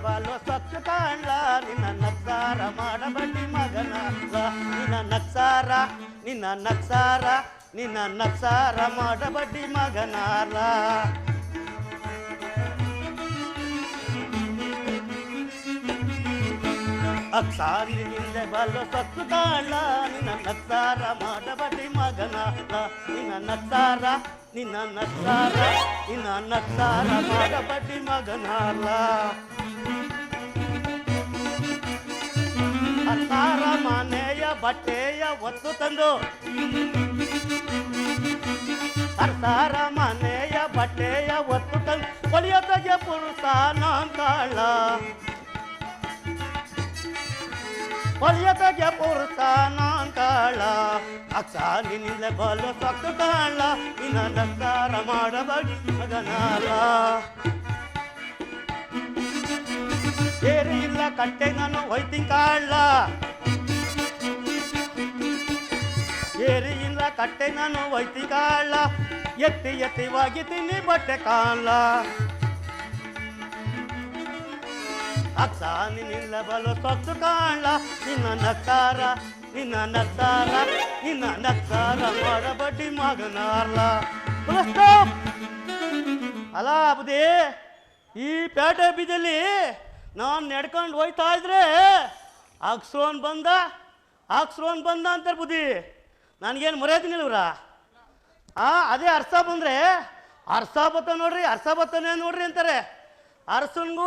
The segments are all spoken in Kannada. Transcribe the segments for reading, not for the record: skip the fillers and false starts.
ಬಾಲು ಸೊಕ್ಕು ಕಾಣ್ಲ ನಿನ್ನ ನಕ್ಸಾರ ಮಾಡಬಡ್ಡಿ ಮಗನಾರ್ಲ ನಿನ್ನ ನಕ್ಸಾರ ಮಾಡಬಡ್ಡಿ ಮಗನಾರ್ಲ ಅಕ್ಸಾರಿನಿಂದ ಬಾಲು ಸೊಕ್ಕು ಕಾಣ್ಲ ನಿನ್ನ ನಕ್ಸಾರ ಮಾಡಬಡ್ಡಿ ಮಗನಾರ್ಲ ನಿನ್ನ ನಕ್ಸಾರ ಮಾಡಬಡ್ಡಿ ಮಗನಾರ್ಲ ಅರ್ತಾರ ಮನೆಯ ಬಟ್ಟೆಯ ಒತ್ತು ತಂದು ಅರ್ತಾರ ಮನೆಯ ಬಟ್ಟೆಯ ಒತ್ತು ತಂದು ಹೊಲಿಯೋತಗೆ ಪುರುಷ ನಾಂತಾಳ ಹೊಲಿಯೋತಗೆ ಪುರುಷ ನಾಂತಾಳ ಅಕ್ಸಾಲಿನಿಂದ ಬಲು ಸೊಕ್ಕು ಕಾಣ್ಲ ನಿನ್ನ ನಕ್ಸಾರ ಮಾಡಬಡ್ಡಿ ಮಗನಾಲ ಏರಿ ಇಲ್ಲ ಕಟ್ಟೆ ನಾನು ಹೋಯ್ತೀನಿ ಕಾಣ್ಲ ಏರಿ ಇಲ್ಲ ಕಟ್ಟೆ ನಾನು ಹೋಯ್ತೀನಿ ಕಾಣ್ಲ ಎತ್ತಿ ಒಗಿತೀನಿ ಬಟ್ಟೆ ಕಾಣ್ಲ ಅಕ್ಸಾಲಿನಿಂದ ಬಲು ಸೊಕ್ಕು ಕಾಣ್ಲ ನಿನ್ನ ನಕ್ಸಾರ ಮಾಡಬಡ್ಡಿ ಮಗನಾರ್ಲ ಅಲ್ಲ ಬುದ್ಧಿ ಈ ಪೇಟೆ ಬೀದಿಯಲ್ಲಿ ನಾನು ನಡ್ಕೊಂಡು ಹೋಯ್ತಾ ಇದ್ರೆ ಅಕ್ಸ್ರೋನ್ ಬಂದ ಅಂತಾರೆ ಬುದ್ಧಿ ನನಗೇನು ಮರ್ಯಾದಿನಿಲ್ವ್ರ ಅದೇ ಅರ್ಸ ಬಂದರೆ ಅರ್ಸ ಬತ್ತನೇ ನೋಡ್ರಿ ಅಂತಾರೆ ಅರ್ಸನ್ಗೂ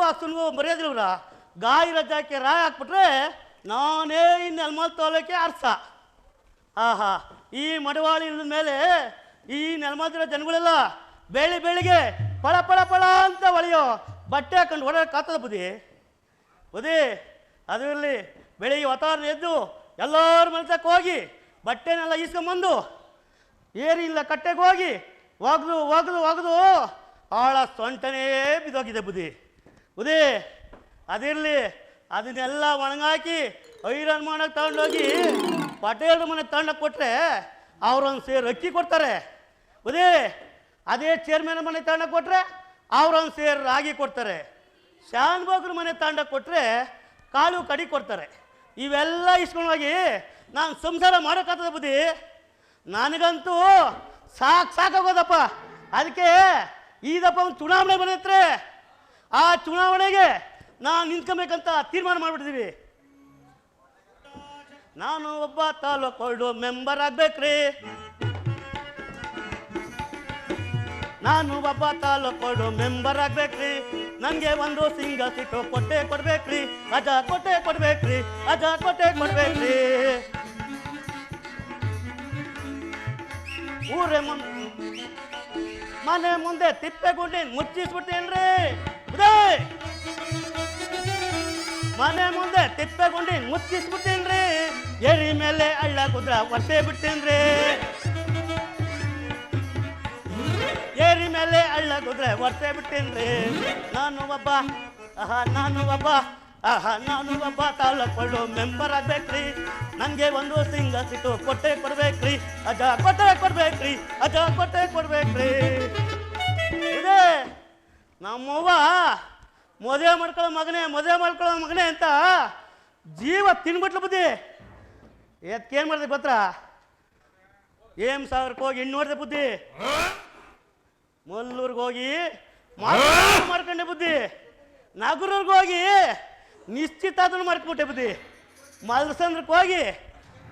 ಮರ್ಯಾದಿಲ್ವ್ರ ಗಾಯಿ ರಜಾಕ್ಕೆ ರಾಯ್ ಹಾಕ್ಬಿಟ್ರೆ ನಾನೇ ಇನ್ನು ನೆಲಮಲ್ ತೋಲಕ್ಕೆ ಅರ್ಸ ಈ ಮಡವಾಳಿ ಇಲ್ಲದ ಮೇಲೆ ಈ ನೆಲಮಲ್ದಿರೋ ಜನಗಳೆಲ್ಲ ಬೆಳಿಗ್ಗೆ ಪಳ ಅಂತ ಹೊಳೆಯೋ ಬಟ್ಟೆ ಹಾಕೊಂಡು ಓಡಾಡಕ್ಕಾಗ್ತದ ಬುದ್ಧಿ ಅದು ಇರಲಿ ಬೆಳಿಗ್ಗೆ ವಾತಾವರಣ ಎದ್ದು ಎಲ್ಲರ ಮನೆತಕ್ಕೆ ಹೋಗಿ ಬಟ್ಟೆನೆಲ್ಲ ಈಸ್ಕೊಂಬಂದು ಏರಿ ಇಲ್ಲ ಕಟ್ಟೆಗೆ ಹೋಗಿ ಒಗ್ದು ಆಳ ಸೊಂಟನೇ ಬಿದ್ದೋಗಿದೆ ಬುದ್ಧಿ ಅದಿರಲಿ ಅದನ್ನೆಲ್ಲ ಒಣಗಾಕಿ ಐರನ್ ಮಾಡೋಕ್ಕೆ ತಗೊಂಡೋಗಿ ಪಟೇಲ್ರ ಮನೆಗೆ ತಗೊಂಡೋಗಿ ಕೊಟ್ಟರೆ ಅವ್ರೊಂದು ಸೇರು ಅಕ್ಕಿ ಕೊಡ್ತಾರೆ ಅದೇ ಚೇರ್ಮನ್ ಮನೆ ತಗೊಂಡೋಗಿ ಕೊಟ್ಟರೆ ಅವ್ರೊಂದು ಸೇರು ರಾಗಿ ಕೊಡ್ತಾರೆ ಶಾನ್ಭೋಗ್ರ ಮನೆ ತಗೊಂಡೋಗಿ ಕೊಟ್ಟರೆ ಕಾಳು ಕಡಿ ಕೊಡ್ತಾರೆ ಇವೆಲ್ಲ ಇಸ್ಕೊಂಡೋಗಿ ನಾನು ಸಂಸಾರ ಮಾಡೋಕ್ಕಾಗ್ತದೆ ಬುದ್ಧಿ ನನಗಂತೂ ಸಾಕಾಗೋದಪ್ಪ ಅದಕ್ಕೆ ಈದಪ್ಪ ಒಂದು ಚುನಾವಣೆ ಬಂದೈತ್ರೆ ಆ ಚುನಾವಣೆಗೆ ನಾನು ನಿಂತ್ಕೊಬೇಕಂತ ತೀರ್ಮಾನ ಮಾಡಿಬಿಟ್ಟಿದ್ದೀವಿ ನಾನು ಒಬ್ಬ ತಾಲೂಕು ಮೆಂಬರ್ ಆಗ್ಬೇಕ್ರಿ ನನಗೆ ಒಂದು ಸಿಂಗಲ್ ಸೀಟು ಕೊಟ್ಟೆ ಕೊಡ್ಬೇಕ್ರಿ ಅಜ ಕೊಟ್ಟೆ ಕೊಡ್ಬೇಕ್ರಿ ಊರೇ ಮನೆ ಮುಂದೆ ತಿಪ್ಪೆಗುಂಡಿ ಮುಚ್ಚಿಸ್ಬಿಡ್ತೇನ್ರಿ ಮನೆ ಮುಂದೆ ತಿಪ್ಪೆಗುಂಡಿ ಮುಚ್ಚಿಸ್ಬಿಡ್ತೇನ್ರಿ ಎರಿ ಮೇಲೆ ಹಳ್ಳ ಕುದ್ರ ಒತ್ತೆ ಬಿಡ್ತೇನ್ರಿ ಏರಿ ಮೇಲೆ ಹಳ್ಳ ಕುದ್ರೆ ಒತ್ತೆ ಬಿಡ್ತೇನ್ರಿ ನಾನು ಒಬ್ಬ ತಾಲೂಕು ಮೆಂಬರ್ ಆಗ್ಬೇಕ್ರಿ ನನಗೆ ಒಂದು ಸಿಂಗಲ್ ಸೀಟು ಕೊಟ್ಟೆ ಕೊಡ್ಬೇಕ್ರಿ ಅಜ ಕೊಟ್ಟೆ ಕೊಡ್ಬೇಕ್ರಿ ನಮ್ಮವ್ವ ಮದುವೆ ಮಾಡ್ಕೊಳ್ಳೋ ಮಗನೇ ಅಂತ ಜೀವ ತಿನ್ಬಿಟ್ಲು ಬುದ್ಧಿ ಎತ್ಕೇನು ಮಾಡಿದೆ ಗೊತ್ತಾ ಸಾವಿರಕ್ಕೆ ಹೋಗಿ ಹೆಣ್ಣು ನೋಡಿದೆ ಬುದ್ಧಿ ಮಲ್ಲೂರ್ಗೆ ಹೋಗಿ ಮಾಡ್ಕೊಂಡೆ ಬುದ್ಧಿ ನಗರೂರ್ಗೆ ಹೋಗಿ ನಿಶ್ಚಿತಾರ್ಥ ಮಾಡ್ಕೊಂಬಿಟ್ಟೆ ಬುದ್ಧಿ ಮಲ್ಸಂದ್ರಕ್ಕೆ ಹೋಗಿ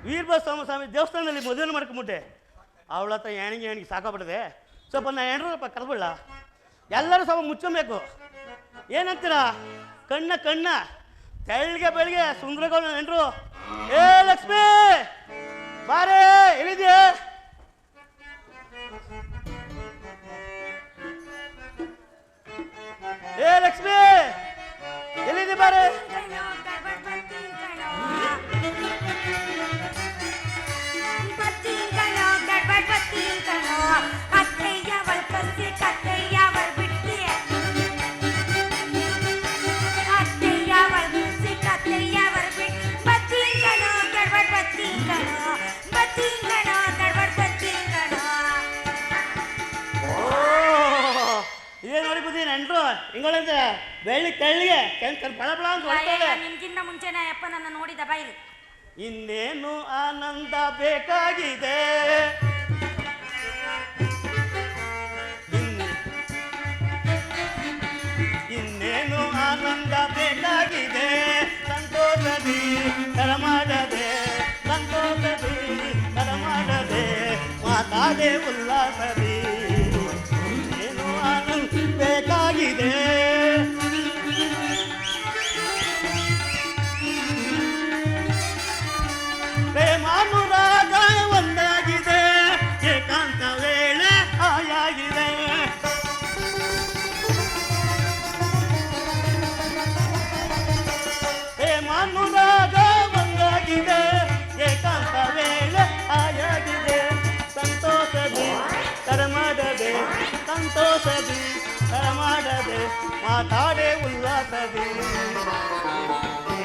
ವೀರಭದ್ರ ಸ್ವಾಮಿ ದೇವಸ್ಥಾನದಲ್ಲಿ ಮದುವೆ ಮಾಡ್ಕೊಂಬಿಟ್ಟೆ ಅವಳ ಹತ್ರ ಹೆಣಿಗೆ ಸಾಕಾಗ್ಬಿಟ್ಟಿದೆ ಸ್ವಲ್ಪ ನಾ ಹೆಣ್ರಪ್ಪ ಕರೆದ್ಬಿಡ ಎಲ್ಲರೂ ಸ್ವಲ್ಪ ಮುಚ್ಚಬೇಕು ಏನಂತೀರಾ ಕಣ್ಣ ತೆಳ್ಗೆ ಬೆಳಿಗ್ಗೆ ಸುಂದರಗೌಡ ಹೆಣ್ರು ಏ ಲಕ್ಷ್ಮಿ ಬಾರೇ ಎಲ್ಲಿದ್ಯಾ ಏ ಲಕ್ಷ್ಮಿ ಎಲ್ಲಿದೆ ಬಾರೆ ಏನು ನೋಡಿ ಬುದ್ಧಿ ನೆಂಟ್ರು ಹಿಂಗಳಿದ್ರೆ ಬೆಳ್ಳಿ ಕೆಳ್ಳಿಗೆ ಕೆಂಚನ್ ಪಳ ಪಳ ಅಂತ ಹೊಡ್ತಾಳೆ. ನಿಮ್ಗಿಂತ ಮುಂಚೆನೆ ಅಪ್ಪ ನನ್ನ ನೋಡಿದ ಬಾಯಿಲಿ. ಇನ್ನೇನು ಆನಂದ ಬೇಕಾಗಿದೆ, ಇನ್ನೇನು ಆನಂದ ಬೇಕಾಗಿದೆ, ಸಂತೋಷದಿ ಕರ ಮಾಡದೆ, ಸಂತೋಷದಿ ಕರ ಮಾಡದೆ, ಮಾತಾಡೆ ಉಲ್ಲಾಸದಿ, ಇನ್ನೇನು ಆನಂದ ಬೇಕಾಗಿದೆ. ಪ್ರೇಮಾನುರಾಗ ಒಂದಾಗಿದೆ, ಏಕಾಂತ ವೇಳೆ ಹಾಯಾಗಿದೆ. ಪ್ರೇಮಾನುರಾಗ ಒಂದಾಗಿದೆ, ಏಕಾಂತ ವೇಳೆ ಹಾಯಾಗಿದೆ, ಸಂತೋಷದಿ ಕರ ಮಾಡದೆ, ಸಂತೋಷದಿ ಕರ ಮಾಡದೆ, ಮಾತಾಡೆ ಉಲ್ಲಾಸದಿ,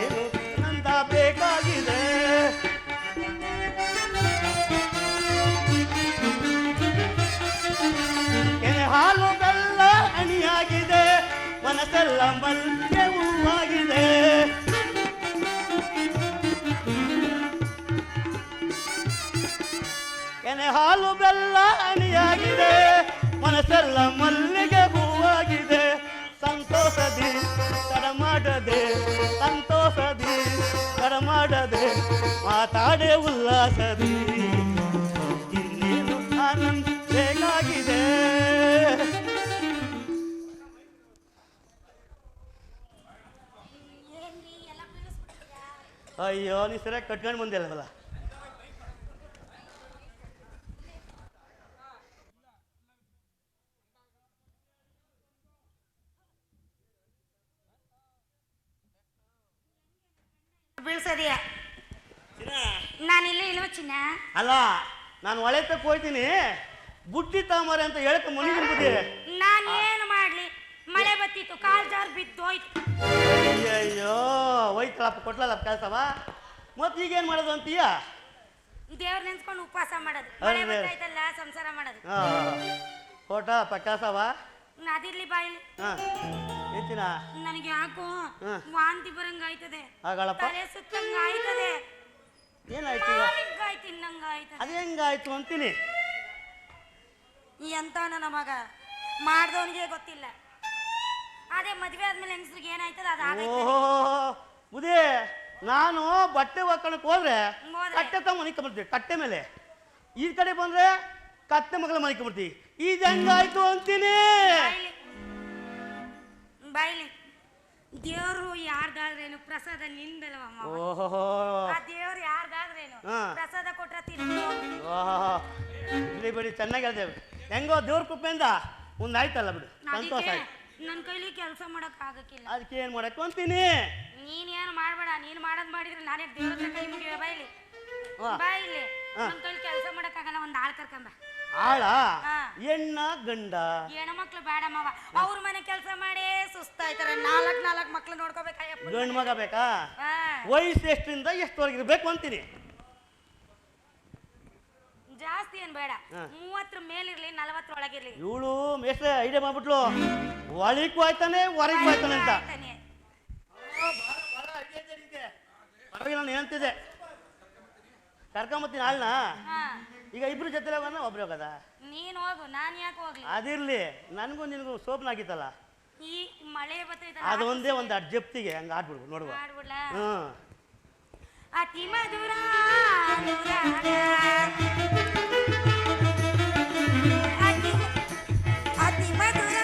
ಏನು ನಂದ ಬೇಕಾಗಿದೆ. ಹಾಲು ಬೆಲ್ಲ ಹಣಿಯಾಗಿದೆ, ಮನಸ್ಸೆಲ್ಲ ಮಲ್ಗೆ ಹೂವಾಗಿದೆ. ಕೆನೆ ಹಾಲು ಬೆಲ್ಲ ಹಣಿಯಾಗಿದೆ, ಮನಸ್ಸೆಲ್ಲ ಮಲ್ಲಿಗೆ ಹೂವಾಗಿದೆ, ಸಂತೋಷದಿ ತಡ ಮಾಡದೆ, ಸಂತೋಷದಿ ತಡ ಮಾಡದೆ, ಮಾತಾಡೆ ಉಲ್ಲಾಸದಿ, ಇನ್ನೇನು ಆನಂದ ಬೇಕಾಗಿದೆ. ಅಯ್ಯೋ ನೀ ಸರಿಯಾಗಿ ಕಟ್ಕೊಂಡು ಬಂದಿಲ್ಲವಲ್ಲ. ಬೀಳ್ಸದಿಯ ನಾನು ಇಲ್ಲೇ ಇಲ್ವ ಚಿನ್ನ. ಅಲ್ಲ ನಾನು ಒಳೆ ತಕ್ಕ ಹೋಯ್ತೀನಿ, ಬುಟ್ಟಿ ತಾಮರೆ ಅಂತ ಹೇಳಕ್ಕೆ ಮನೆಗೆ ನಾನು ಏನು ಮಾಡ್ಲಿ, ಮಳೆ ಬತ್ತಿತ್ತು, ಕಾಲ್ ಜಾರ್ ಬಿದ್ದೋಯ್ತು. ಅಯ್ಯೋ ಹೋಯ್ತಳಪ್ಪ, ಕೊಟ್ಲಲ್ಲ ಕೆಲಸವ, ಮತ್ತೆ ಈಗೇನು ಮಾಡೋದು ಅಂತೀಯ? ದೇವ್ರ ನೆನ್ಸ್ಕೊಂಡು ಉಪವಾಸ ಮಾಡೋದು, ಮಳೆ ಬತ್ತಾಯ್ತಲ್ಲ ಸಂಸಾರ ಮಾಡೋದು. ಕೊಟ್ಟಪ್ಪ ಕೆಲಸವ, ಅದಿರ್ಲಿ ಬಾಯಿಲಿ. ಹೆಚ್ಚಿನ ನನಗೆ ಯಾಕೋ ವಾಂತಿ ಬರಂಗ ಆಯ್ತದೆ, ತಲೆ ಸುತ್ತಂಗ ಆಯ್ತದೆ. ಏನಾಯ್ತು? ತಿನ್ನಂಗ ಆಯ್ತದೆ. ಅದು ಹೆಂಗಾಯ್ತು ಅಂತೀನಿ. ಎಂತ ನನ್ನ ಮಗ ಮಾಡ್ದವನಿಗೆ ಗೊತ್ತಿಲ್ಲ. ಅದೇ ಮದ್ವೆ ಆದ್ಮೇಲೆ ಹೆಂಗಸ್ರಿಗೆ ಏನಾಯ್ತದ ಅದು. ಓಹೋ ಬುದೇ, ನಾನು ಬಟ್ಟೆ ಒಕ್ಕಣಕ್ಕೆ ಹೋದ್ರೆ ಕಟ್ಟೆ ತಮ್ಮ ಮನಿಕೊಂಡ್ಬಿಡ್ತೀವಿ, ಕಟ್ಟೆ ಮೇಲೆ. ಈ ಕಡೆ ಬಂದ್ರೆ ಕತ್ತೆ ಮಗಳ ಮನಿಕೊಂಡ್ಬಿಡ್ತೀವಿ. ಇದು ಹೆಂಗಾಯ್ತು ಅಂತೀನಿ. ಬಾಯ್ಲಿ ದೇವ್ರು ಯಾರ್ದಾದ್ರೇನು ಪ್ರಸಾದ ನಿಂದಲ್ವಮ್ಮ. ಓಹೋ ಆ ದೇವ್ರು ಯಾರ್ದಾದ್ರೇನು ಪ್ರಸಾದ ಕೊಟ್ರ ತಿನ್ನು. ಬಿಡಿ ಬಿಡಿ, ಚೆನ್ನಾಗಿ ಹೇಳ್ತೇವೆ. ಹೆಂಗೋ ದೇವ್ರ ಕೃಪೆಯಿಂದ ಮುಂದಾಯ್ತಲ್ಲ ಬಿಡು, ಸಂತೋಷ ಆಯ್ತು. ನನ್ನ ಕೈಲಿ ಕೆಲಸ ಮಾಡಕ್ ಆಗಕ್ಕಿಲ್ಲ, ಅದಕ್ಕೆ ಏನ್ ಮಾಡಕ್ ಅಂತೀನಿ. ನೀನ್ ಏನು ಮಾಡ್ಬೇಡ, ನೀನ್ ಮಾಡೋದ್ ಮಾಡಿದ್ರೆ ನಾನೇ ದೇವ್ರ ಹತ್ರ ಕೈ ಮುಗಿವೆ. ಬಾಯ್ಲಿ ಬಾಯ್ಲಿ, ನನ್ನ ಕೈಲಿ ಕೆಲಸ ಮಾಡಕ್ ಆಗಲ್ಲ, ಒಂದ್ ಆಳ್ ಕರ್ಕೊಂಬ. ಆಳ? ಹೆಣ್ಣ ಗಂಡ? ಹೆಣ್ಮಕ್ಳು ಬೇಡಮ್ಮವ, ಅವ್ರ ಮನೆ ಕೆಲಸ ಮಾಡೇ ಸುಸ್ತಾಯ್ತಾರೆ. ನಾಲ್ಕು ಮಕ್ಳು ನೋಡ್ಕೋಬೇಕಾಯಪ್ಪ. ಗಂಡು ಮಗ ಬೇಕಾ? ವಯಸ್ಸು ಎಷ್ಟರಿಂದ ಎಷ್ಟವರೆಗೆ ಇರ್ಬೇಕು ಅಂತೀನಿ. ಜಾಸ್ತಿ ಏನ್ ಬೇಡ, 30 ಮೇಲಿರ್ಲಿ, 40 ಒಳಗಿರ್ಲಿ. ಇವಳು ಮೇಷ್ಟ್ರೆ ಐಡಿಯಾ ಮಾಡ್ಬಿಟ್ಲು, ಒಳಗೂ ಆಯ್ತಾನೆ ಹೊರಗೂ ಆಯ್ತಾನೆ ಅಂತ. ನಾನು ಹೇಳ್ತಿದ್ದೆ ಕರ್ಕೊಂಬತ್ತೀನಿ ಆಳ್ನ. ಈಗ ಇಬ್ರು ಜೊತೆ ಒಬ್ರು ಹೋಗದ? ನೀನ್ ಹೋಗು, ನಾನ್ ಯಾಕೆ ಹೋಗ್ಲಿ? ಅದಿರ್ಲಿ, ನನಗೂ ನಿನಗೂ ಸೋಪ್ನಾಗಿತ್ತಲ್ಲ, ಈ ಮಳೆ ಬರ್ತೈತಲ್ಲ, ಅದೊಂದೇ ಒಂದು ಅಡ್ಜಪ್ತಿಗೆ ಹಂಗ ಆಡ್ಬಿಡ್ಬು ನೋಡುವ. ಅತಿ ಮಧುರ ಅತಿ ಮಧುರ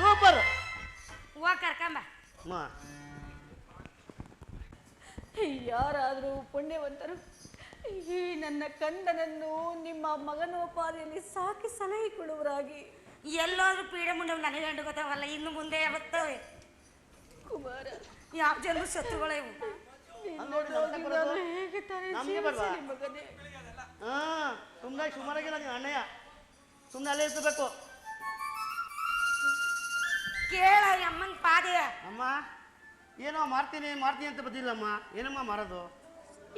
ಸೂಪರ್. ಹೋಗ್ ಕರ್ಕೊಂಬ. ಅಮ್ಮ ಯಾರಾದರೂ ಪುಣ್ಯವಂತರು ಈ ನನ್ನ ಕಂದನನ್ನು ನಿಮ್ಮ ಮಗನೋಪಾದಿಯಲ್ಲಿ ಸಾಕಿ ಸಲಹಿಕೊಳ್ಳುವರಾಗಿ. ಎಲ್ಲೋದ್ರು ಪೀಡೆ ಮುಂಡೆ ನನಗೆ ಗಂಡು ಗೊತ್ತಾವಲ್ಲ, ಇನ್ನು ಮುಂದೆ ಬರ್ತವೆ. ಕುಮಾರ, ಯಾವ ಜನರು ಶತ್ರುಗಳೇ ಇವು. ಹೇಗೆ ತಾನೇ ನಮ್ಗೆ ಬರ್ವಾ? ಜೀವಿಸಲಿ ಮಗನೇ? ಸುಮ್ಮನೆ ಸುಮಾರಾಗಿಲ್ಲ ನೀವು ಅಣ್ಣಯ್ಯ, ಸುಮ್ಮನೆ ಅಲ್ಲೇ ಇರ್ಬೇಕು. ಕೇಳ ಅಮ್ಮನ ಪಾದೆಯ. ಅಮ್ಮ ಏನೋ ಮಾಡ್ತೀನಿ ಅಂತ ಬಂದಿಲ್ಲಮ್ಮ. ಏನಮ್ಮ ಮಾರೋದು?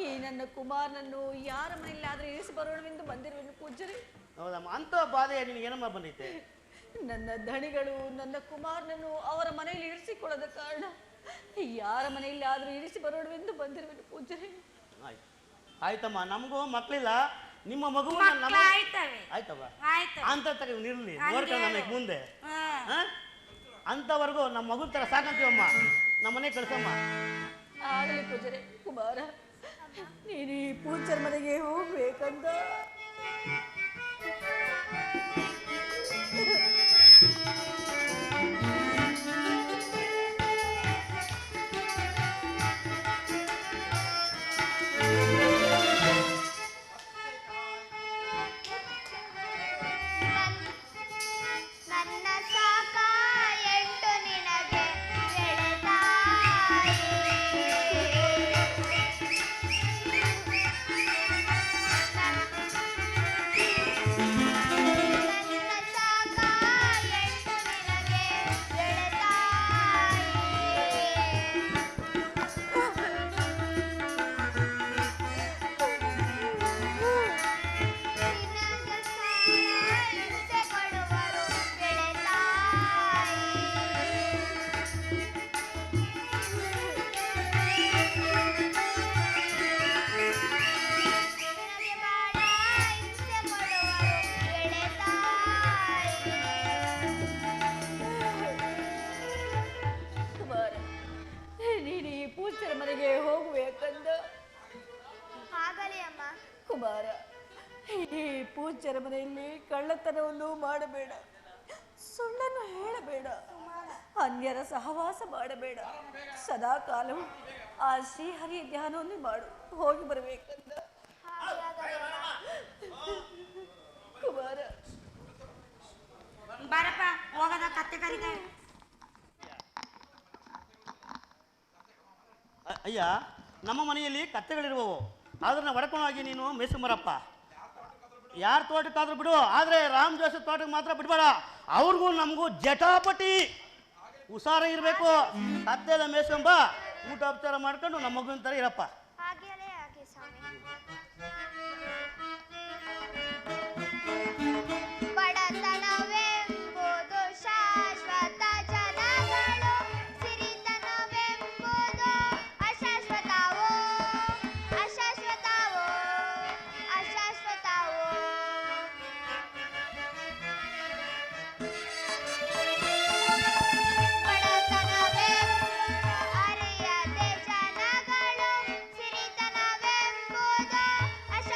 ಈ ನನ್ನ ಕುಮಾರನನ್ನು ಯಾರ ಮನೆಯಲ್ಲಾದ್ರೂ ಇರಿಸಿ ಬರೋಣವೆಂದು ಬಂದಿರುವೆನು ಪೂಜ್ಯರೇ. ಹೌದಮ್ಮ, ಅಂತ ಬಾಧೆ ನಿನಗೇನಮ್ಮ ಬಂದೈತೆ? ನನ್ನ ಧಣಿಗಳು ನನ್ನ ಕುಮಾರನನ್ನು ಅವರ ಮನೆಯಲ್ಲಿ ಇರಿಸಿಕೊಳ್ಳದ ಕಾರಣ ಯಾರ ಮನೆಯಲ್ಲಿ ಆದರೂ ಇರಿಸಿ ಬರೋಣವೆಂದು ಬಂದಿರುವೆನು ಪೂಜ್ಯರೇ. ಆಯ್ತು ಆಯ್ತಮ್ಮ, ನಮಗೂ ಮಕ್ಕಳಿಲ್ಲ, ನಿಮ್ಮ ಮಗು ಆಯ್ತವೆ. ಆಯ್ತವ ಆಯ್ತು ಅಂತ ನಿರ್ಲಿ ನೋಡ್ಕೊಂಡು ನಮಗೆ ಮುಂದೆ. ಹಾ. ಅಂತವರೆಗೂ ನಮ್ಮ ಮಗು ತರ ಸಾಕಂತೀವಮ್ಮ, ನಮ್ಮ ಮನೆ ಕಳ್ಸಮ್ಮ. ಆಗಲಿ ಪೂಜರೆ. ಕುಮಾರ, ನೀನು ಈ ಪೂಜ್ಯರ ಮನೆಗೆ ಹೋಗ್ಬೇಕಂತ ಮನೆಗೆ ಹೋಗ್ಬೇಕಂದ. ಆಗಲಿ ಅಮ್ಮ. ಕುಮಾರ, ಈ ಪೂಜ್ಯರ ಮನೆಯಲ್ಲಿ ಕಳ್ಳತನವನ್ನು ಮಾಡಬೇಡ, ಸುಳ್ಳನ್ನು ಹೇಳಬೇಡ, ಅನ್ಯರ ಸಹವಾಸ ಮಾಡಬೇಡ, ಸದಾ ಕಾಲವು ಆ ಶ್ರೀಹರಿಯ ಧ್ಯಾನವನ್ನು ಮಾಡು. ಹೋಗಿ ಬರಬೇಕಂದ. ಕುಮಾರ ಬಾರಪ್ಪ, ಹೋಗದ ಕತ್ತೆ ಕರಿತೇವೆ. ಅಯ್ಯ, ನಮ್ಮ ಮನೆಯಲ್ಲಿ ಕತ್ತೆಗಳಿರುವವು, ಅದನ್ನ ಹೊಡ್ಕೊಂಡೋಗಿ ನೀನು ಮೇಸಂಬರಪ್ಪ. ಯಾರ ತೋಟಕ್ಕಾದ್ರೂ ಬಿಡು, ಆದರೆ ರಾಮ್ ಜೋಸಫ್ ತೋಟಕ್ಕೆ ಮಾತ್ರ ಬಿಡಬೇಡ. ಅವ್ರಿಗೂ ನಮಗೂ ಜಟಾಪಟಿ ಹುಷಾರಾಗಿರ್ಬೇಕು. ಕತ್ತೆಲ್ಲ ಮೇಸಂಬ, ಊಟ ಉಪಚಾರ ಮಾಡ್ಕೊಂಡು ನಮ್ಮ ಮಗುವಿನ ಥರ ಇರಪ್ಪ. ಹಾಗೆಯೇ ಆಗಿ ಸ್ವಾಮಿ. ಬಡತನವೆಂಬುದು ಶಾಶ್ವತ, ಜನಗಳು ಸಿರಿತನವೆಂಬುದು ಅಶಾಶ್ವತವೋ, ಅಶಾಶ್ವತವೋ, ಅಶಾಶ್ವತವೋ. ಅರಿಯದೆ ಜನಗಳು ಸಿರಿತನವೆಂಬುದು ಅಶಾಶ್ವತವೋ,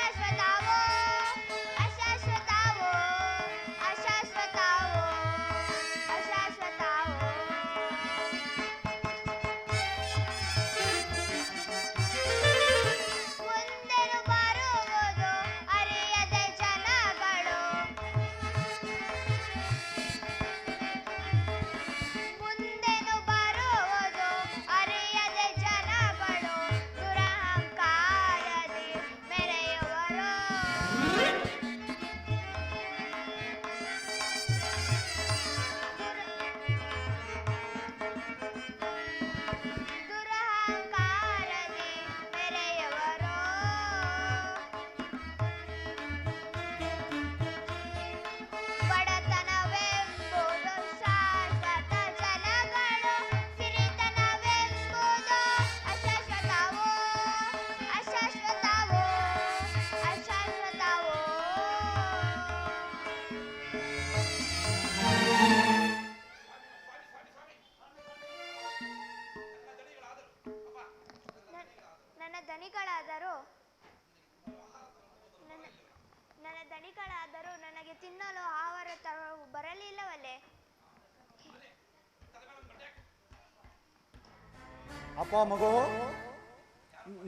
ಅಪ್ಪ ಮಗು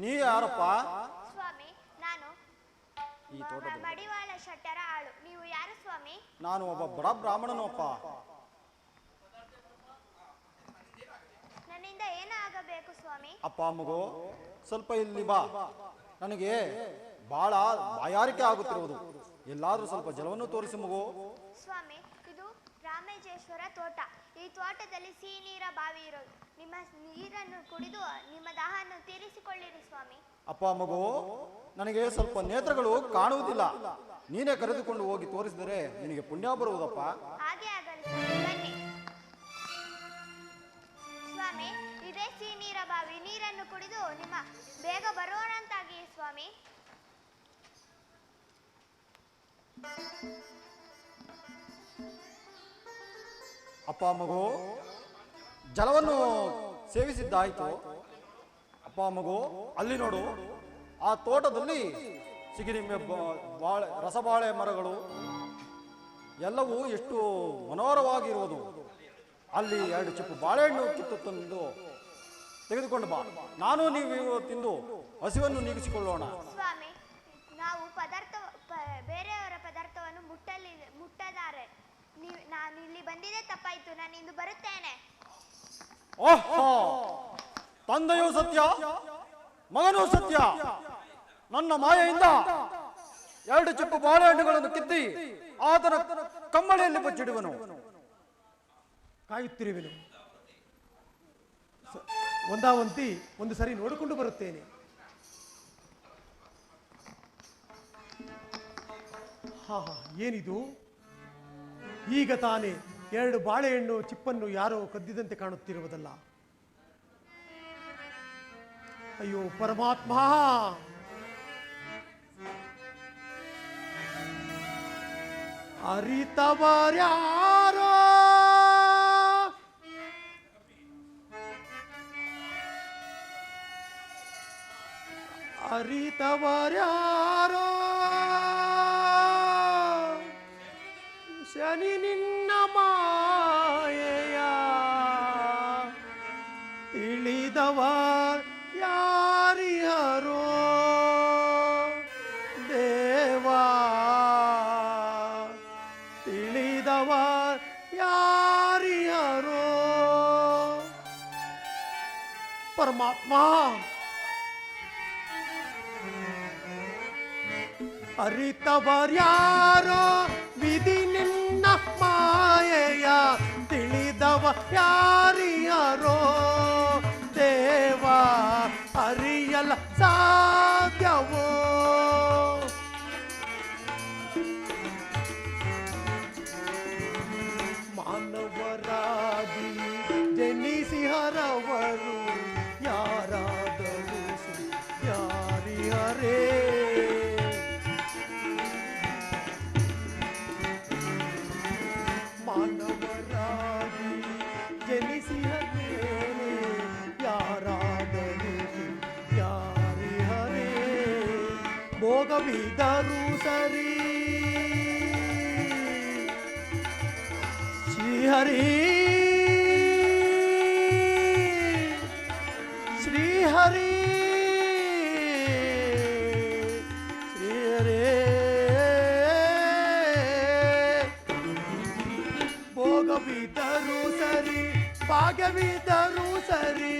ನೀ ಯಾರಪ್ಪ? ಸ್ವಾಮಿ ನಾನು ಈ ತೋಟದ ಮಡಿವಾಳ ಶೆಟ್ಟರ ಆಳು. ನೀವು ಯಾರು ಸ್ವಾಮಿ? ನಾನು ಒಬ್ಬ ಬಡ ಬ್ರಾಹ್ಮಣನು ಅಪ್ಪ. ನನ್ನಿಂದ ಏನಾಗಬೇಕು ಸ್ವಾಮಿ? ಅಪ್ಪ ಮಗು ಸ್ವಲ್ಪ ಇಲ್ಲಿ ಬಾ. ನನಗೆ ಬಹಳ ಬಾಯಾರಿಕೆ ಆಗುತ್ತಿರುವುದು. ಎಲ್ಲಾದ್ರೂ ಸ್ವಲ್ಪ ಜಲವನ್ನು ತೋರಿಸಿ ಮಗು. ಸ್ವಾಮಿ, ಇದು ರಾಮೇಜೇಶ್ವರ ತೋಟ. ಈ ತೋಟದಲ್ಲಿ ಸಿಹಿ ನೀರ ಬಾವಿ ಇರೋದು. ನಿಮ್ಮ ನೀರನ್ನು ಕುಡಿದು ನಿಮ್ಮ ದಾಹವನ್ನು ತೀರಿಸಿಕೊಳ್ಳಿರಿ ಸ್ವಾಮಿ. ಅಪ್ಪ ಮಗು ನನಗೆ ಸ್ವಲ್ಪ ನೇತ್ರಗಳು ಕಾಣುವುದಿಲ್ಲ. ನೀನೇ ಕರೆದುಕೊಂಡು ಹೋಗಿ ತೋರಿಸಿದರೆ ನಿನಗೆ ಪುಣ್ಯ ಬರುವುದಪ್ಪ. ಹಾಗೆ ಆಗಲಿ ಸ್ವಾಮಿ, ಬನ್ನಿ. ಸ್ವಾಮಿ, ಇದೇ ಸಿಹಿ ನೀರ ಬಾವಿ. ನೀರನ್ನು ಕುಡಿದು ನಿಮ್ಮ ಬೇಗ ಬರೋಣಂತಾಗಿ ಸ್ವಾಮಿ. ಅಪ್ಪ ಮಗು ಜಲವನ್ನು ಸೇವಿಸಿದ್ದಾಯ್ತು. ಅಪ್ಪ ಮಗು ಅಲ್ಲಿ ನೋಡು, ಆ ತೋಟದಲ್ಲಿ ಸಿಗಿರಿಮೆ ರಸಬಾಳೆ ಮರಗಳು ಎಲ್ಲವೂ ಎಷ್ಟು ಮನೋಹರವಾಗಿರುವುದು. ಅಲ್ಲಿ 2 ಚಿಪ್ಪು ಬಾಳೆಹಣ್ಣು ಕಿತ್ತು ತಂದು ತೆಗೆದುಕೊಂಡು ಬಾ. ನಾನು ನೀವು ತಿಂದು ಹಸಿವನ್ನು ನೀಗಿಸಿಕೊಳ್ಳೋಣ. ಸ್ವಾಮಿ, ನಾವು ಬೇರೆಯವರ ಪದಾರ್ಥವನ್ನು ಮುಟ್ಟದಾರೆ. ನಾನು ಇಲ್ಲಿ ಬಂದಿದೆ ತಪ್ಪಾಯ್ತು. ನಾನು ಇಂದು ಬರುತ್ತೇನೆ. ಓಹೋ, ತಂದೆಯೂ ಸತ್ಯ, ಮಗನೂ ಸತ್ಯ. ನನ್ನ ಮಾಯೆಯಿಂದ 2 ಚಿಪ್ಪು ಬಾಳೆಹಣ್ಣುಗಳನ್ನು ಕಿತ್ತಿ ಆತನ ಕಮ್ಮಳೆಯಲ್ಲಿ ಬಚ್ಚಿಡುವನು. ಕಾಯುತ್ತಿರುವೆನು. ಒಂದಾವಂತಿ ಒಂದು ಸರಿ ನೋಡಿಕೊಂಡು ಬರುತ್ತೇನೆ. ಹಾ ಹಾ, ಏನಿದು? ಈಗ ತಾನೇ 2 ಬಾಳೆಹಣ್ಣು ಚಿಪ್ಪನ್ನು ಯಾರೋ ಕದ್ದಿದಂತೆ ಕಾಣುತ್ತಿರುವುದಲ್ಲ. ಅಯ್ಯೋ ಪರಮಾತ್ಮ, ಅರಿತವರ್ಯಾರೋ ಅರಿತವರ್ಯಾರೋ ಶನಿ ನಿನ್ನ ಮಾಯೆಯ ತಿಳಿದವ ಯಾರಿಹರೋ ದೇವಾ, ತಿಳಿದವ ಯಾರಿಹರೋ ಪರಮಾತ್ಮ. ಅರಿತವರ್ಯಾರೋ ವಿಧಿ ನಿನ್ನ ಮಾಯೆಯ ತಿಳಿದವ ಯಾರಿಯರೋ ದೇವ, ಅರಿಯಲ ಸಾಧ್ಯವೋ? ಮಾನವರಾಗಿ ಜನಿಸಿ ಹರವರು ಯಾರಾದರೂ ಯಾರಿಹರೇ? ಮಾನವರಾಗಿ ಜನಿಸಿಹರೇನೆ ಯಾರಾದರೂ ಯಾರಿಹರೇ? ಭೋಗವಿದರೂ ಸರಿ ಶ್ರೀಹರಿ ಶ್ರೀಹರಿ ಶ್ರೀಹರೇ. ಭೋಗವಿದ್ದರೂ ಸರಿ ಭಾಗ್ಯವಿದ್ದರೂ ಸರಿ,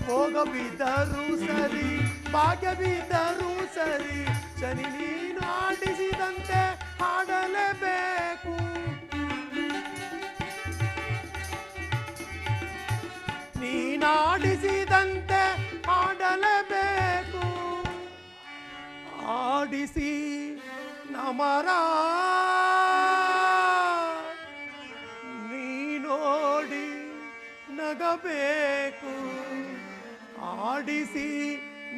ಭೋಗವಿದ್ದರೂ ಸರಿ ಭಾಗ್ಯವಿದ್ದರೂ ಸರಿ, ಶನಿ ನೀನು ಆಡಿಸಿದಂತೆ ಹಾಡಲೇಬೇಕು. ನೀನಾಡಿಸಿದಂತೆ ಹಾಡಲೇಬೇಕು. ಆಡಿಸಿ ನಮರ ನೀನೋಡಿ ನಗಬೇಕು. ಆಡಿಸಿ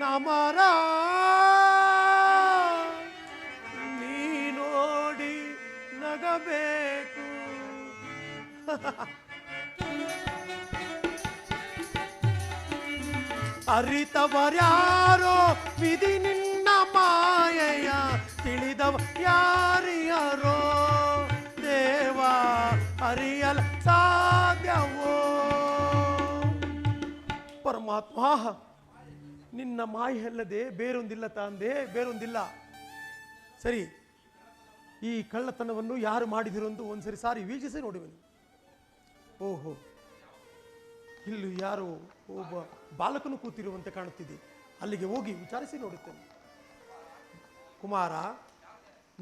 ನಮರ ನೀನೋಡಿ ನಗಬೇಕು. ಅರಿತವರ್ಯಾರೋ ವಿಧಿ ನಿನ್ನ ಮಾಯೆಯ ತಿಳಿದವ ಯಾರಿಯರೋ ದೇವ, ಅರಿಯಲ ಪರಮಾತ್ಮ, ನಿನ್ನ ಮಾಯಲ್ಲದೆ ಬೇರೊಂದಿಲ್ಲ ತಂದೆ, ಬೇರೊಂದಿಲ್ಲ. ಸರಿ, ಈ ಕಳ್ಳತನವನ್ನು ಯಾರು ಮಾಡಿದಿರು ಎಂದು ಒಂದ್ಸರಿ ಸಾರಿ ವೀಕ್ಷಿಸಿ ನೋಡಿ ಬನ್ನಿ. ಓಹೋ, ಇಲ್ಲಿ ಯಾರೋ ಒಬ್ಬ ಬಾಲಕನು ಕೂತಿರುವಂತೆ ಕಾಣುತ್ತಿದೆ. ಅಲ್ಲಿಗೆ ಹೋಗಿ ವಿಚಾರಿಸಿ ನೋಡುತ್ತೇನೆ. ಕುಮಾರ,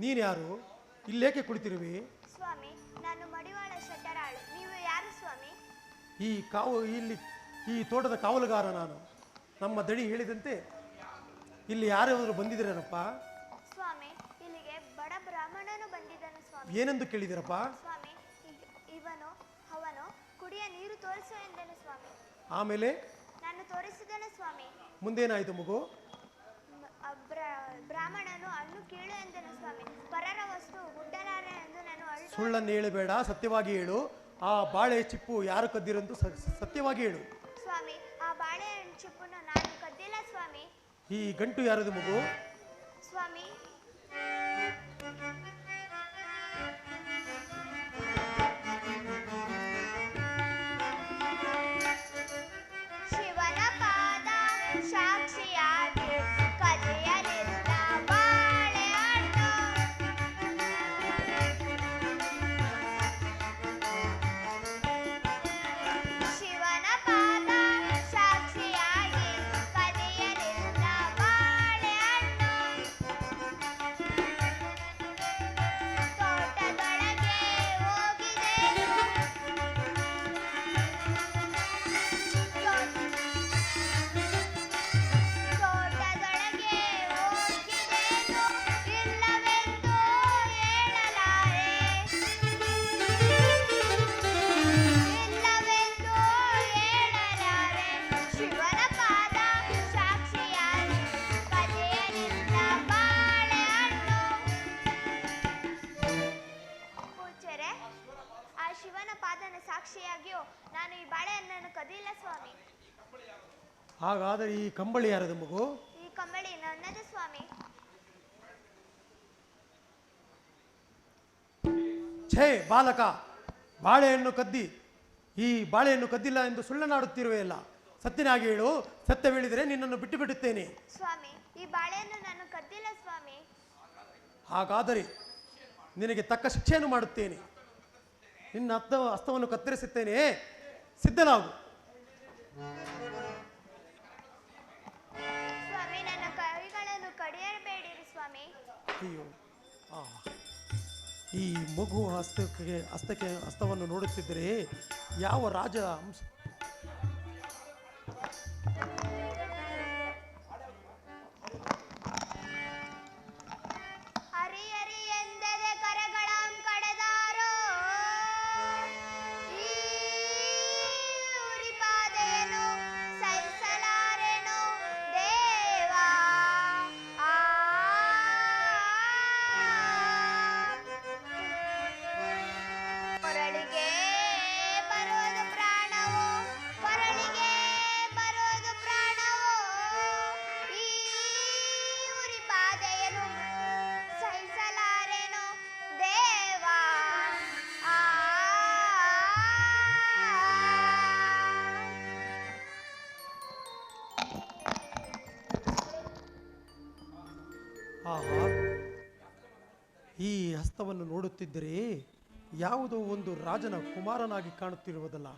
ನೀನ್ಯಾರು? ಇಲ್ಲೇಕೆ ಕುಳಿತಿರುವೆ? ಸ್ವಾಮಿ, ನಾನು ಮಡಿವಾಳ ಶೆಟ್ಟರಾಳು. ನೀವು ಯಾರು ಸ್ವಾಮಿ? ಈ ತೋಟದ ಕಾವಲುಗಾರ ನಾನು. ನಮ್ಮ ದಣಿ ಹೇಳಿದಂತೆ ಇಲ್ಲಿ ಯಾರಾದರೂ ಬಂದಿದ್ದೀರಪ್ಪ? ಸ್ವಾಮಿ, ಇಲ್ಲಿಗೆ ಬಡ ಬ್ರಾಹ್ಮಣನು ಬಂದಿದ್ದನು ಸ್ವಾಮಿ. ಏನೆಂದು ಕೇಳಿದಿರಪ್ಪ? ಸ್ವಾಮಿ, ಅವನು ಕುಡಿಯ ನೀರು ತೋರಿಸು ಎಂದನು ಸ್ವಾಮಿ. ಆಮೇಲೆ ನಾನು ತೋರಿಸಿದನು ಸ್ವಾಮಿ. ಮುಂದೇನಾಯಿತು ಮಗು? ಬ್ರಾಹ್ಮಣನು ಹಣ್ಣು ಕೀಳು ಎಂದನು ಸ್ವಾಮಿ. ಪರರ ವಸ್ತು ಮುಟ್ಟಲಾರೆ ಎಂದು ನಾನು ಸುಳ್ಳನ್ನು ಹೇಳಬೇಡ, ಸತ್ಯವಾಗಿ ಹೇಳು. ಆ ಬಾಳೆ ಚಿಪ್ಪು ಯಾರು ಕದ್ದಿರಂದು ಸತ್ಯವಾಗಿ ಹೇಳು. ಸ್ವಾಮಿ, ಆ ಬಾಳೆಹಣ್ಣು ಚಿಪ್ಪನ್ನು ನಾನು ಕದ್ದಿಲ್ಲ ಸ್ವಾಮಿ. ಈ ಗಂಟು ಯಾರದು ಮಗು? ಸ್ವಾಮಿ, ಶಿವನ ಪಾದ ಸಾಕ್ಷಿಯಾಗಿ ಕದಿಯಲಿಲ್ಲ ಬಾಳೆಹಣ್ಣು. ಶಿವನ ಪಾದ ಸಾಕ್ಷಿಯಾಗಿ ಕದಿಯಲಿಲ್ಲ ಬಾಳೆಹಣ್ಣು. ತೋಟದೊಳಗೆ ಹೋಗಿದೆನು, ತೋಟದೊಳಗೆ ಹೋಗಿದೆನು, ಇಲ್ಲವೆಂದು ಹೇಳಲಾರೆ, ಇಲ್ಲವೆಂದು ಹೇಳಲಾರೆ. ಶಿವನ ಪಾದ ಸಾಕ್ಷಿಯಾಗಿ ಕದಿಯಲಿಲ್ಲ ಬಾಳೆಹಣ್ಣು. ಪೂಜ್ಯರೇ, ಆ ಶಿವನ ಪಾದನ ಸಾಕ್ಷಿಯಾಗಿಯೂ ನಾನು ಈ ಬಾಳೆಹಣ್ಣನ್ನು ಕದಿಲ್ಲ ಸ್ವಾಮಿ. ಹಾಗಾದರೆ ಈ ಕಂಬಳಿ ಯಾರದು ಮಗು? ಈ ಕಂಬಳಿ ನನ್ನದು ಸ್ವಾಮಿ. ಛೇ ಬಾಲಕ, ಬಾಳೆಹಣ್ಣು ಕದ್ದಿ ಈ ಬಾಳೆಹಣ್ಣು ಕದ್ದಿಲ್ಲ ಎಂದು ಸುಳ್ಳನಾಡುತ್ತಿರುವೆಯಲ್ಲ. ಸತ್ಯನಾಗಿ ಹೇಳು. ಸತ್ಯವೇಳಿದರೆ ನಿನ್ನನ್ನು ಬಿಟ್ಟು ಬಿಡುತ್ತೇನೆ. ಸ್ವಾಮಿ, ಈ ಬಾಳೆಹಣ್ಣು ನಾನು ಕದ್ದಿಲ್ಲ ಸ್ವಾಮಿ. ಹಾಗಾದರೆ ನಿನಗೆ ತಕ್ಕ ಶಿಕ್ಷೆಯನ್ನು ಮಾಡುತ್ತೇನೆ. ನಿನ್ನ ಹಸ್ತವನ್ನು ಕತ್ತರಿಸುತ್ತೇನೆ, ಸಿದ್ಧನಾಗು. ಸ್ವಾಮಿ, ನನ್ನ ಕೈಗಳನ್ನು ಕಡಿಯಬೇಡಿರಿ ಸ್ವಾಮಿ. ಅಯ್ಯೋ, ಈ ಮಗು ಹಸ್ತವನ್ನು ನೋಡುತ್ತಿದ್ದರೆ ಯಾವ ರಾಜ ಅಂಶ ಹರಿ ಹರಿ ಎಂದರೆ ಕರಗಳಂ ಕಡೆದಾರೋ, ಈ ಉರಿಪಾದೆಯನ್ನು ಸಹಿಸಲಾರೆನು ದೇವಾ. ಕೊರಳಿಗೆ ಬರೋದು ಪ್ರಾಣವು, ಕೊರಳಿಗೆ ಬರೋದು ಪ್ರಾಣವು, ಈ ಉರಿಪಾದೆಯನ್ನು ಸಹಿಸಲಾರೆನು ದೇವಾ. ಆಹಾ, ಈ ಹಸ್ತವನ್ನು ನೋಡುತ್ತಿದ್ದರೆ ಯಾವುದೋ ಒಂದು ರಾಜನ ಕುಮಾರನಾಗಿ ಕಾಣುತ್ತಿರುವುದಲ್ಲ.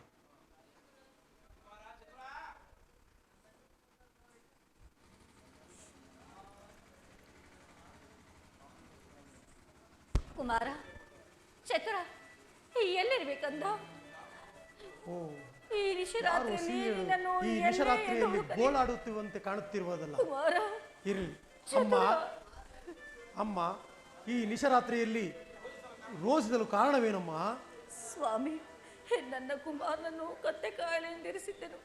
ಕುಮಾರ, ಚಕ್ರ ಎಲ್ಲಿರ್ಬೇಕಂದ? ಓ, ಈ ನಿಶರಾತ್ರಿಯಲ್ಲಿ ಈ ನಿಶರಾತ್ರಿಯಲ್ಲಿ ಗೋಳಾಡುತ್ತಿರುವಂತೆ ಕಾಣುತ್ತಿರುವುದಲ್ಲ. ಕುಮಾರ, ಇರಲಿ ಅಮ್ಮ. ಅಮ್ಮ, ಈ ನಿಶರಾತ್ರಿಯಲ್ಲಿ ರೋಜಿಸಲು ಕಾರಣವೇನಮ್ಮ? ಸ್ವಾಮಿ, ನನ್ನ ಕುಮಾರನನ್ನು ಕತ್ತೆ ಕಾಯಿಲೆಯಿಂದಿರಿಸಿದ್ದನು.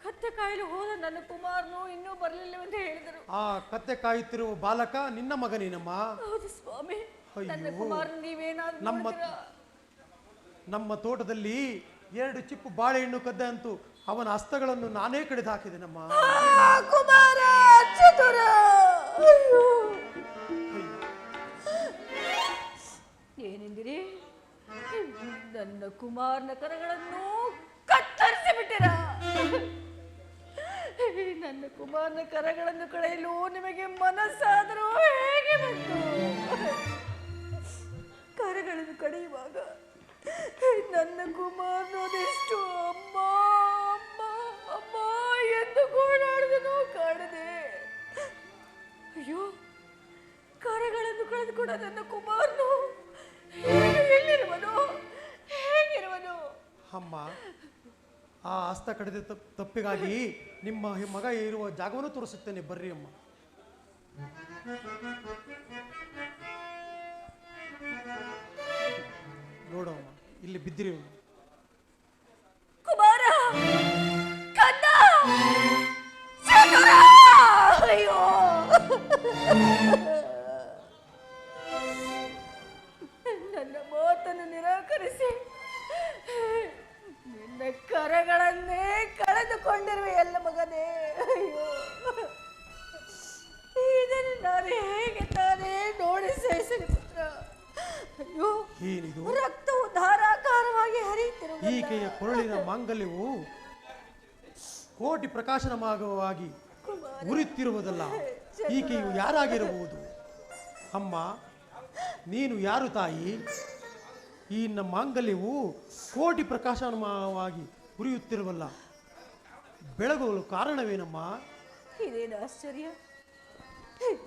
ಕತ್ತೆ ಕಾಯಿಲೆ ಹೋದ ನನ್ನ ಕುಮಾರನು ಇನ್ನೂ ಬರಲಿಲ್ಲವೆಂದು ಹೇಳಿದರು. ಆ ಕತ್ತೆ ಕಾಯುತ್ತಿರುವ ಬಾಲಕ ನಿನ್ನ ಮಗನೇನಮ್ಮ? ಹೌದು ಸ್ವಾಮಿ. ನನ್ನ ಅಯ್ಯೋ, ಕುಮಾರನ ನೀವೇನಾದ್ರೂ ನಮ್ಮ ತೋಟದಲ್ಲಿ 2 ಚಿಪ್ಪು ಬಾಳೆಹಣ್ಣು ಕದ್ದ ಅಂತೂ ಅವನ ಹಸ್ತಗಳನ್ನು ನಾನೇ ಕಡಿದು ಹಾಕಿದೆನಮ್ಮ. ಕುಮಾರ ಚತುರ. ಅಯ್ಯೋ, ಏನೆಂದಿರಿ? ನನ್ನ ಕುಮಾರನ ಕರಗಳನ್ನು ಕತ್ತರಿಸಿ ಬಿಟ್ಟಿರ. ನನ್ನ ಕುಮಾರನ ಕರಗಳನ್ನು ಕಳೆಯಲು ನಿಮಗೆ ಮನಸ್ಸಾದರೂ ಹೇಗೆ ಬಂತು? ಕರಗಳನ್ನು ಕಡಿಯುವಾಗ ನನ್ನ ಕುಮಾರನು ಅದೆಷ್ಟು ಅಮ್ಮ ಅಮ್ಮ ಅಮ್ಮ ಎಂದು ಗೋಳಾಡಿದನೋ ಕಾಣದೆ. ಅಯ್ಯೋ, ಕರಗಳನ್ನು ಕಳೆದುಕೊಂಡ ನನ್ನ ಕುಮಾರನು ಎಲ್ಲಿರುವನು, ಹೇಗಿರುವನು? ಅಮ್ಮ, ಆ ಹಸ್ತ ಕಡಿದ ತಪ್ಪಿಗಾಗಿ ನಿಮ್ಮ ಮಗ ಇರುವ ಜಾಗವನ್ನು ತೋರಿಸುತ್ತೇನೆ, ಬರ್ರಿ ಅಮ್ಮ. ನೋಡಮ್ಮ, ಇಲ್ಲಿ ಬಿದ್ದಿರಿ. ಕುಮಾರ, ಕಂದ, ಶೇಖರ! ಅಯ್ಯೋ, ನನ್ನ ಮಾತನ್ನು ನಿರಾಕರಿಸಿ ನಿನ್ನ ಕರಗಳನ್ನೇ ಕಳೆದುಕೊಂಡಿರುವೆ ಎಲ್ಲ ಮಗನೇ. ಅಯ್ಯೋ, ಇದನ್ನು ನಾನು ಹೇಗೆ ತಾನೇ ನೋಡಿ ಸಹಿಸಲಿ ಪುತ್ರ. ಅಯ್ಯೋ, ಏನಿದು? ರಕ್ತವು ಧಾರಾಕಾರವಾಗಿ ಹರಿಯುತ್ತಿರುವ ಈಕೆಯ ಕೊರಳಿನ ಮಾಂಗಲ್ಯವು ಕೋಟಿ ಪ್ರಕಾಶನವಾಗಿ ಉರಿಯುತ್ತಿರುವುದಲ್ಲ. ಈಕೆಯು ಯಾರಾಗಿರಬಹುದು? ಅಮ್ಮ, ನೀನು ಯಾರು ತಾಯಿ? ಈ ನಮ್ಮ ಮಾಂಗಲ್ಯವು ಕೋಟಿ ಪ್ರಕಾಶನವಾಗಿ ಉರಿಯುತ್ತಿರುವಲ್ಲ, ಬೆಳಗಲು ಕಾರಣವೇನಮ್ಮ? ಇದೇನು ಆಶ್ಚರ್ಯ!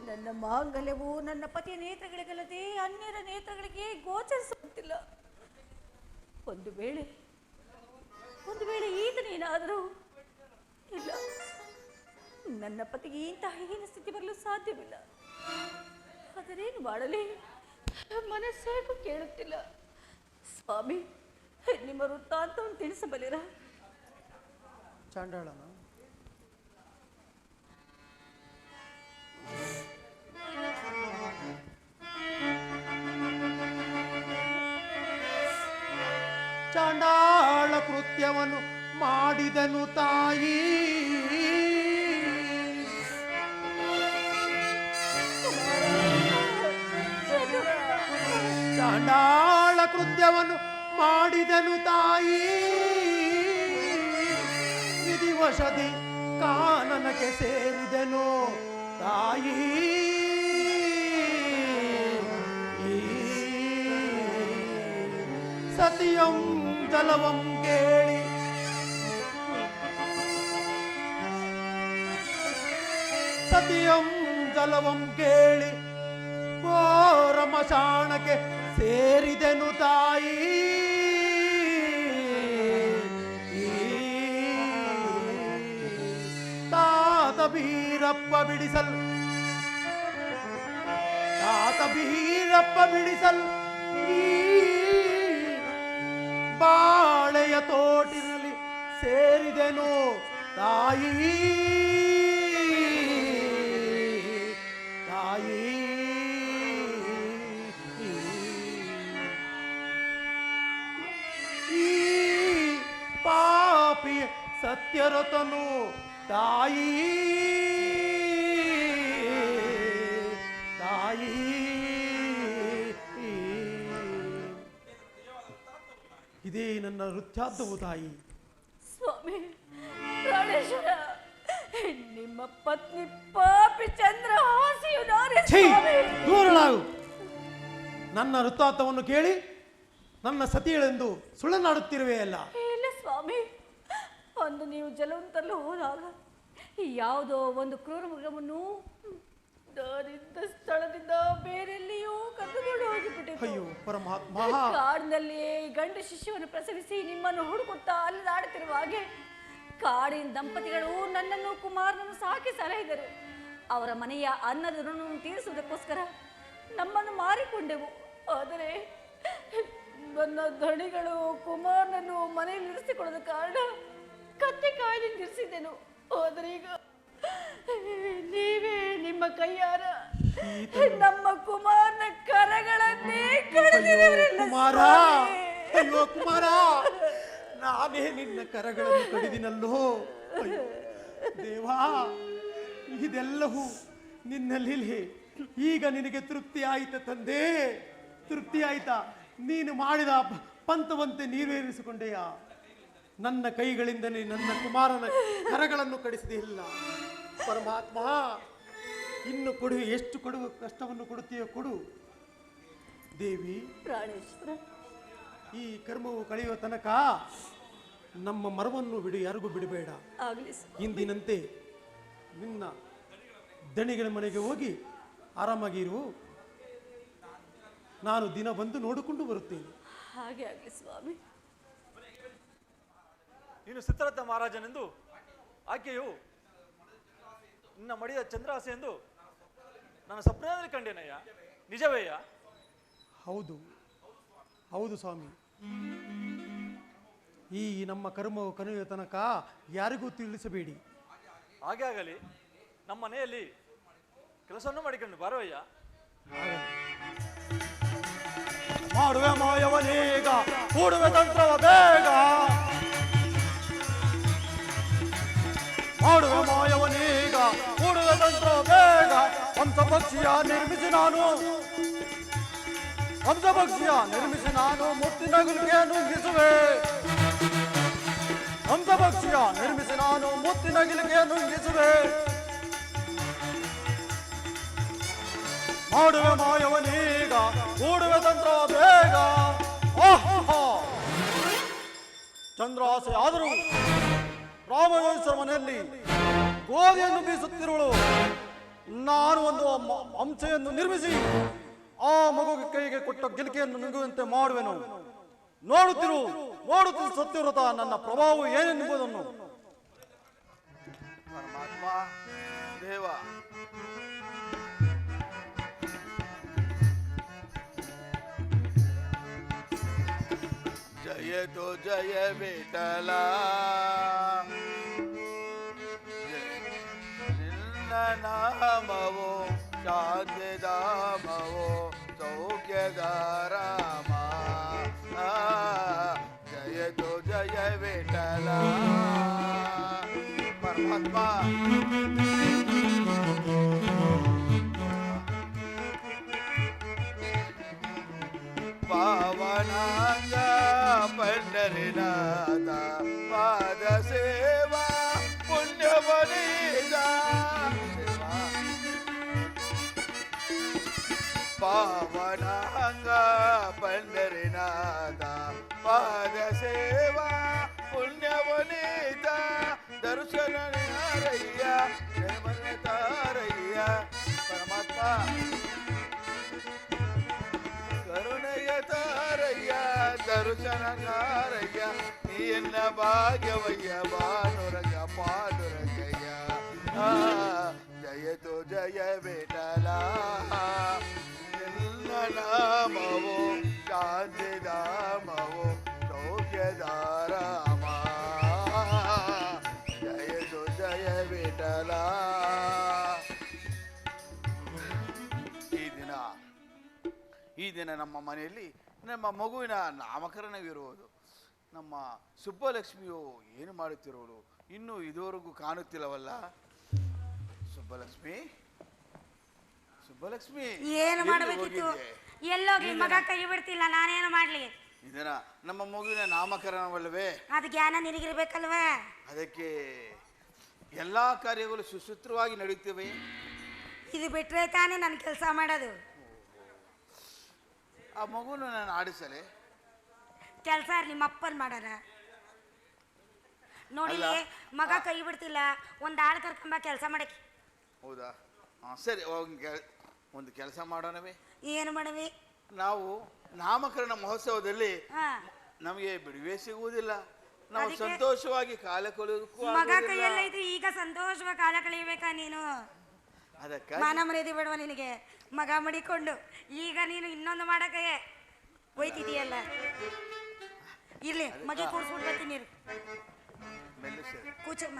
ನನ್ನ ಮಾಂಗಲ್ಯವು ನನ್ನ ಪತಿಯ ನೇತ್ರಗಳಿಗಲ್ಲದೆ ಅನ್ಯರ ನೇತ್ರಗಳಿಗೆ ಗೋಚರಿಸುತ್ತಿಲ್ಲ. ಒಂದು ವೇಳೆ ಈತನೇನಾದರೂ ಇಲ್ಲ, ನನ್ನ ಪತಿಗೆ ಇಂತಹ ಹೀನ ಸ್ಥಿತಿ ಬರಲು ಸಾಧ್ಯವಿಲ್ಲ. ಅದರೇನು ಮಾಡಲಿ, ಮನಸ್ಸೇಗೂ ಕೇಳುತ್ತಿಲ್ಲ. ಸ್ವಾಮಿ, ನಿಮ್ಮ ವೃತ್ತಾಂತವನ್ನು ತಿಳಿಸಬಲ್ಲಿರ? ಚಾಂಡಾಳನ ಚಾಂಡಾಳ ಕೃತ್ಯವನ್ನು ಮಾಡಿದನು ತಾಯಿ. ಚಾಂಡಾಳ ಕೃತ್ಯವನ್ನು ಮಾಡಿದನು ತಾಯಿ. ವಿಧಿವಶದಿ ಕಾನನಕ್ಕೆ ಸೇರಿದನು ತಾಯಿ. ಸತಿಯಂ ಜಲವಂ ಕೇಳಿ ಸತಿಯಂ ಜಲವಂ ಕೇಳಿ ಘೋರ ಮಶಾಣಕ್ಕೆ ಸೇರಿದೆನು ತಾಯಿ. ತಾತ ಬೀರಪ್ಪ ಬಿಡಿಸಲ್ ಈ ಬಾಳೆಯ ತೋಟಿನಲ್ಲಿ ಸೇರಿದೆನು ತಾಯಿ. ಈ ಪಾಪಿ ಸತ್ಯರತನು ತಾಯಿ. ಇದೇ ನನ್ನ ವೃತ್ತಾಂತವು ತಾಯಿ. ಸ್ವಾಮಿ ಪ್ರಾಣೇಶ್ವರ, ನಿಮ್ಮ ಪತ್ನಿ ಪಾಪಿ ಚಂದ್ರಹಾಸಿಯು ನಾನೇ ಸ್ವಾಮಿ. ದೂರಳಾಗು. ನನ್ನ ವೃತ್ತಾಂತವನ್ನು ಕೇಳಿ ನನ್ನ ಸತಿಯಳೆಂದು ಸುಳ್ಳನಾಡುತ್ತಿರುವೆ ಅಲ್ಲ? ಇಲ್ಲ ಸ್ವಾಮಿ, ಅಂದು ನೀವು ಜಲವಂತರಲು ಹೋದಾಗ ಯಾವುದೋ ಒಂದು ಕ್ರೂರ ಮೃಗವನ್ನು ನಾನಿದ್ದ ಸ್ಥಳದಿಂದ ಬೇರೆಲ್ಲಿಯೂ ಕರೆದುಕೊಂಡು ಹೋಗಿಬಿಟ್ಟಿತ್ತು. ಅಯ್ಯೋ ಪರಮಾತ್ಮ! ಕಾಡಿನಲ್ಲಿಯೇ ಗಂಡು ಶಿಶುವನ್ನು ಪ್ರಸವಿಸಿ ನಿಮ್ಮನ್ನು ಹುಡುಕುತ್ತಾ ಅಲ್ಲಾಡುತ್ತಿರುವ ಹಾಗೆ ಕಾಡಿನ ದಂಪತಿಗಳು ನನ್ನನ್ನು ಕುಮಾರನನ್ನು ಸಾಕಿ ಸಲಹಿದರು. ಅವರ ಮನೆಯ ಅನ್ನದ ಋಣವನ್ನು ತೀರಿಸುವುದಕ್ಕೋಸ್ಕರ ನಮ್ಮನ್ನು ಮಾರಿಕೊಂಡೆವು. ಆದರೆ ನನ್ನ ಧಣಿಗಳು ಕುಮಾರನನ್ನು ಮನೆಯಲ್ಲಿ ಇರಿಸಿಕೊಳ್ಳದ ಕಾರಣ ಕತ್ತೆ ಕಾಯ್ದಿಂದ ಇರಿಸಿದ್ದೆನು. ಆದರೆ ಈಗ ನೀವೇ ನಿಮ್ಮ ಕೈಯಾರ ನಮ್ಮ ಕುಮಾರನ ಕರಗಳನ್ನೇ ಕಡಿದಿರುವಿರಲ್ಲ ಕುಮಾರ. ಸ್ವಾಮಿ. ಅಯ್ಯೋ ಕುಮಾರ, ನಾನೇ ನಿನ್ನ ಕರಗಳನ್ನು ಕಡಿದಿನಲ್ಲೋ. ಅಯ್ಯೋ ದೇವಾ, ಇದೆಲ್ಲವೂ ನಿನ್ನ ಲೀಲೆ. ಈಗ ನಿನಗೆ ತೃಪ್ತಿ ಆಯ್ತಾ ತಂದೆ? ತೃಪ್ತಿ ಆಯ್ತಾ? ನೀನು ಮಾಡಿದ ಪಂಥವಂತೆ ನೀವೇರಿಸಿಕೊಂಡೆಯಾ? ನನ್ನ ಕೈಗಳಿಂದಲೇ ನನ್ನ ಕುಮಾರನ ಕರಗಳನ್ನು ಕಡಿಸದೇ ಇಲ್ಲ. ಪರಮಾತ್ಮ, ಇನ್ನು ಕೊಡು, ಎಷ್ಟು ಕೊಡುವ ಕಷ್ಟವನ್ನು ಕೊಡುತ್ತೀಯೋ ಕೊಡು. ದೇವಿ, ಪ್ರಾಣೇಶ್ವರ, ಈ ಕರ್ಮವು ಕಳೆಯುವ ತನಕ ನಮ್ಮ ಮರವನ್ನು ಬಿಡು, ಯಾರಿಗೂ ಬಿಡಬೇಡ. ಆಗಲಿ. ಇಂದಿನಂತೆ ನಿನ್ನ ದಣಿಗಳ ಮನೆಗೆ ಹೋಗಿ ಆರಾಮಾಗಿರು. ನಾನು ದಿನ ಬಂದು ನೋಡಿಕೊಂಡು ಬರುತ್ತೇನೆ. ಹಾಗೆ ಆಗಲಿ ಸ್ವಾಮಿ. ನೀನು ಸಿದ್ಧರಥ ಮಹಾರಾಜನೆಂದು, ಆಕೆಯು ನಿನ್ನ ಮಡಿಯ ಚಂದ್ರಾಸೆ ಎಂದು ನನ್ನ ಸ್ವಪ್ನದಲ್ಲಿ ಕಂಡೇನಯ್ಯ, ನಿಜವೇಯ? ಹೌದು ಹೌದು ಸ್ವಾಮಿ. ಈ ನಮ್ಮ ಕರ್ಮವು ಕಳೆಯುವ ತನಕ ಯಾರಿಗೂ ತಿಳಿಸಬೇಡಿ. ಹಾಗೆ ಆಗಲಿ. ನಮ್ಮ ಮನೆಯಲ್ಲಿ ಕೆಲಸವನ್ನು ಮಾಡಿಕೊಂಡು ಬಾರವಯ್ಯ. ಮಾಡುವೆ ಮಾಯವನೀಗ, ಕೂಡುವೆ ತಂತ್ರವ ಬೇಗ. ಮಾಡುವೆ ಮಾಯವನೀಗ, ಕೂಡುವೆ ತಂತ್ರವ ಬೇಗ. ಹಂಸಪಕ್ಷಿಯ ನಿರ್ಮಿಸಿ ನಾನು ಮುತ್ತಿನ ಗುಲ್ಕೆ ನುಂಗಿಸುವೆ. ಹಂಸಪಕ್ಷಿಯ ನಿರ್ಮಿಸಿ ನಾನು ಮುತ್ತಿನ ಗಿಲ್ಕೆ ನುಂಗಿಸುವೆ. ಮಾಡುವೆ ಮಾಯವನೀಗ, ಕೂಡುವೆ ತಂತ್ರವ ಬೇಗ. ಚಂದ್ರಾಸೆ ಆದರೂ ರಾಮೇಶ್ವರ ಮನೆಯಲ್ಲಿ ಗೋಧಿಯನ್ನು ಬೀಸುತ್ತಿರುವಳು. ನಾನು ಒಂದು ಅಂಶೆಯನ್ನು ನಿರ್ಮಿಸಿ ಆ ಮಗುವಿಗೆ ಕೈಗೆ ಕೊಟ್ಟ ಗಿಲ್ಕೆಯನ್ನು ನುಂಗುವಂತೆ ಮಾಡುವೆನು. ನೋಡುತ್ತಿರು ಸತ್ಯವ್ರತ ನನ್ನ ಪ್ರಭಾವ ಏನೆಂಬುದನ್ನು. ಪರಮಾತ್ಮ ದೇವ, ಜಯತು ಜಯ ವಿಠಲ, ನಿನ್ನ ನಾಮವೋ ಶಾಂತಿಧಾಮವೋ ಸೌಖ್ಯದ ರಾಮ. ಜಯತು ಜಯ ವಿಠಲ. ಪರಮಾತ್ಮ ಪಾವನಾಂಗ ಪಂಡರಿನಾಥ ಪಾದ ಸೇವಾ ಪುಣ್ಯವನೀದ. ಪಾವನಾಂಗ ಪಂಡರಿನಾಥ ಪಾದ ಸೇವಾ ಪುಣ್ಯವನೀತ. ದರ್ಶನ ತಾರಯ್ಯ, ಜಯಮನ ತಾರಯ್ಯ. ಪರಮಾತ್ಮ ಕರುಣೆಯ ತಾರಯ್ಯ, ದರ್ಶನ ತಾರಯ್ಯ. ನೀನ್ನ ಭಾಗ್ಯವಯ್ಯ, ಭಾನುರಗ ಪಾದುರಗಯ್ಯ. ಜಯತು ಜಯ ವಿಠಲ, ನಿನ್ನ ನಾಮವೋ ಶಾಂತಿಧಾಮವೋ ಸೌಖ್ಯದ ರಾಮ. ಜಯತು ಜಯ ವಿಠಲ. ಈ ದಿನ ನಮ್ಮ ಮನೆಯಲ್ಲಿ ನಮ್ಮ ಮಗುವಿನ ನಾಮಕರಣವಿರುವುದು. ನಮ್ಮ ಸುಬ್ಬಲಕ್ಷ್ಮಿಯು ಏನು ಮಾಡುತ್ತಿರುವಳು ಇನ್ನೂ ಇದುವರೆಗೂ ಕಾಣುತ್ತಿಲ್ಲವಲ್ಲ. ಸುಬ್ಬಲಕ್ಷ್ಮಿ, ಸುಬ್ಬಲಕ್ಷ್ಮಿ, ಏನು ಮಾಡಬೇಕಿತ್ತು? ಎಲ್ಲೋಗ್ಲಿ, ಮಗ ಕೈ ಬಿಡ್ತಿಲ್ಲ, ನಾನೇನು ಮಾಡ್ಲಿ? ಇದನ್ನ ನಮ್ಮ ಮಗುವಿನ ನಾಮಕರಣವಲ್ಲವೇ? ಅದು ಜ್ಞಾನ ನಿನಗಿರ್ಬೇಕಲ್ವೇ? ಅದಕ್ಕೆ ಎಲ್ಲಾ ಕಾರ್ಯಗಳು ಸುಸೂತ್ರವಾಗಿ ನಡೆಯುತ್ತವೆ. ಇದು ಬಿಟ್ರೆ ತಾನೇ ನನ್ನ ಕೆಲಸ ಮಾಡೋದು. ಆ ಮಗುನ ನಾನು ಆಡಿಸಲೆ ಕೆಲಸ ನಿಮ್ಮ ಅಪ್ಪನ್ ಮಾಡಾರ ನೋಡಿ. ಮಗ ಕೈ ಬಿಡ್ತಿಲ್ಲ, ಒಂದು ಆಳು ಕರ್ಕೊಂಬ ಕೆಲಸ ಮಾಡಕ್ಕೆ. ಹೌದಾ? ಸರಿ, ಒಂದು ಕೆಲಸ ಮಾಡೋಣವೇ? ಏನು ಮಾಡವಿ? ನಾವು ನಾಮಕರಣ ಮಹೋತ್ಸವದಲ್ಲಿ ನಮಗೆ ಬಿಡುವೆ ಸಿಗುವುದಿಲ್ಲ. ನಾವು ಸಂತೋಷವಾಗಿ ಕಾಲ ಕಳೆಯೋದಕ್ಕೂ ಮಗ ಕೈಯಲ್ಲ ಇದು. ಈಗ ಸಂತೋಷವಾಗಿ ಕಾಲ ಕಳೆಯಬೇಕಾ ನೀನು? ಅದಕ್ಕೆ ಮಾನ ಮರ್ಯಾದೆ ಬೇಡವಾ ನಿನಗೆ? ಮಗ ಮಡಿಕೊಂಡು ಈಗ ನೀನು ಇನ್ನೊಂದು ಮಾಡಕ್ಕೆ ಹೋಯ್ತಿದೀಯಲ್ಲ. ಇರ್ಲಿ, ಮಗೆ ಕೂರ್ಸ್ಬಿಟ್ಟು ಬರ್ತೀನಿ. ಕೂಚಮ್ಮ,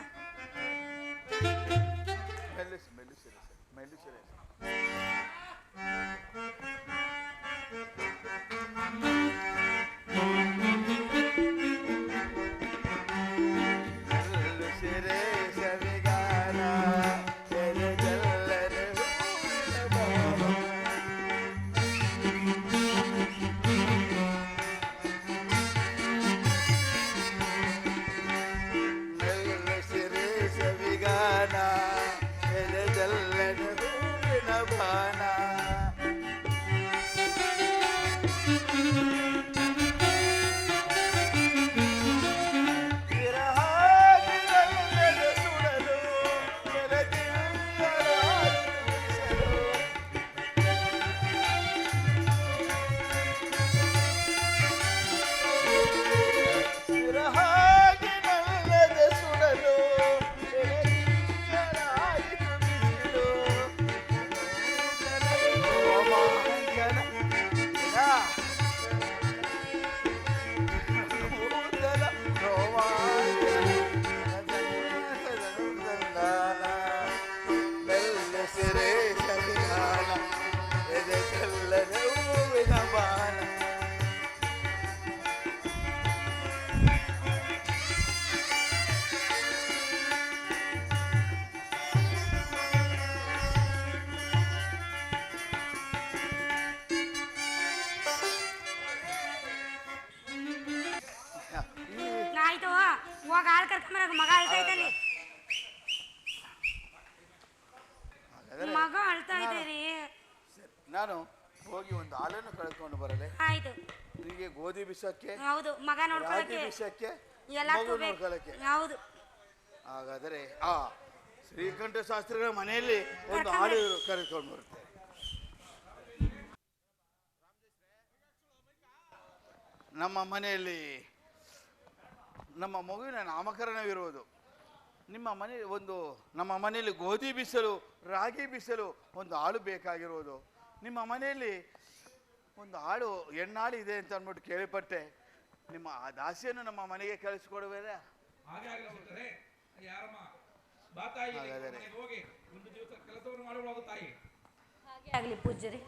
ಆಯ್ತು ಹೋಗ ಹಾಲು ಕರ್ಕೊಂಬರಾಗ ಮಗ ಅಳ್ತೈತಲ್ಲಿ. ಮಗ ಅಳ್ತಾ ಇದ್ದೀರಿ. ನಾನು ಹೋಗಿ ಒಂದು ಹಾಲನ್ನು ಕಳ್ಕೊಂಡು ಬರಲೆ. ಆಯ್ತು. ನಿಮಗೆ ಗೋಧಿ ಬಿಸಕ್ಕೆ, ಹೌದು, ಮಗ ನೋಡ್ಕೊಳ್ಳಕ್ಕೆ, ಬಿಸಕ್ಕೆ, ಎಲ್ಲಕ್ಕೂ ಬೇಕು. ನೋಡ್ಕೊಳ್ಳಕ್ಕೆ. ಹೌದು. ಹಾಗಾದರೆ ಶ್ರೀಕಂಠ ಶಾಸ್ತ್ರಿಗಳ ಮನೆಯಲ್ಲಿ ಒಂದು ಹಾಡು ಕರೆದುಕೊಂಡು ಬರುತ್ತೆ. ನಮ್ಮ ಮನೆಯಲ್ಲಿ ನಮ್ಮ ಮಗುವಿನ ನಾಮಕರಣವಿರುವುದು. ನಮ್ಮ ಮನೆಯಲ್ಲಿ ಗೋಧಿ ಬಿಸಲು, ರಾಗಿ ಬಿಸಲು ಒಂದು ಹಾಳು ಬೇಕಾಗಿರುವುದು. ನಿಮ್ಮ ಮನೆಯಲ್ಲಿ ಒಂದು ಹಾಳು ಹೆಣ್ಣಾಳು ಇದೆ ಅಂತ ಅಂದ್ಬಿಟ್ಟು ಕೇಳಿಪಟ್ಟೆ. ನಿಮ್ಮ ಆ ದಾಸಿಯನ್ನು ನಮ್ಮ ಮನೆಗೆ ಕಳಿಸಿಕೊಡುವುದೇ? ಹಾಗಾದರೆ ಹಾಗೆ ಆಗಲಿ ಪೂಜ್ಯರೇ.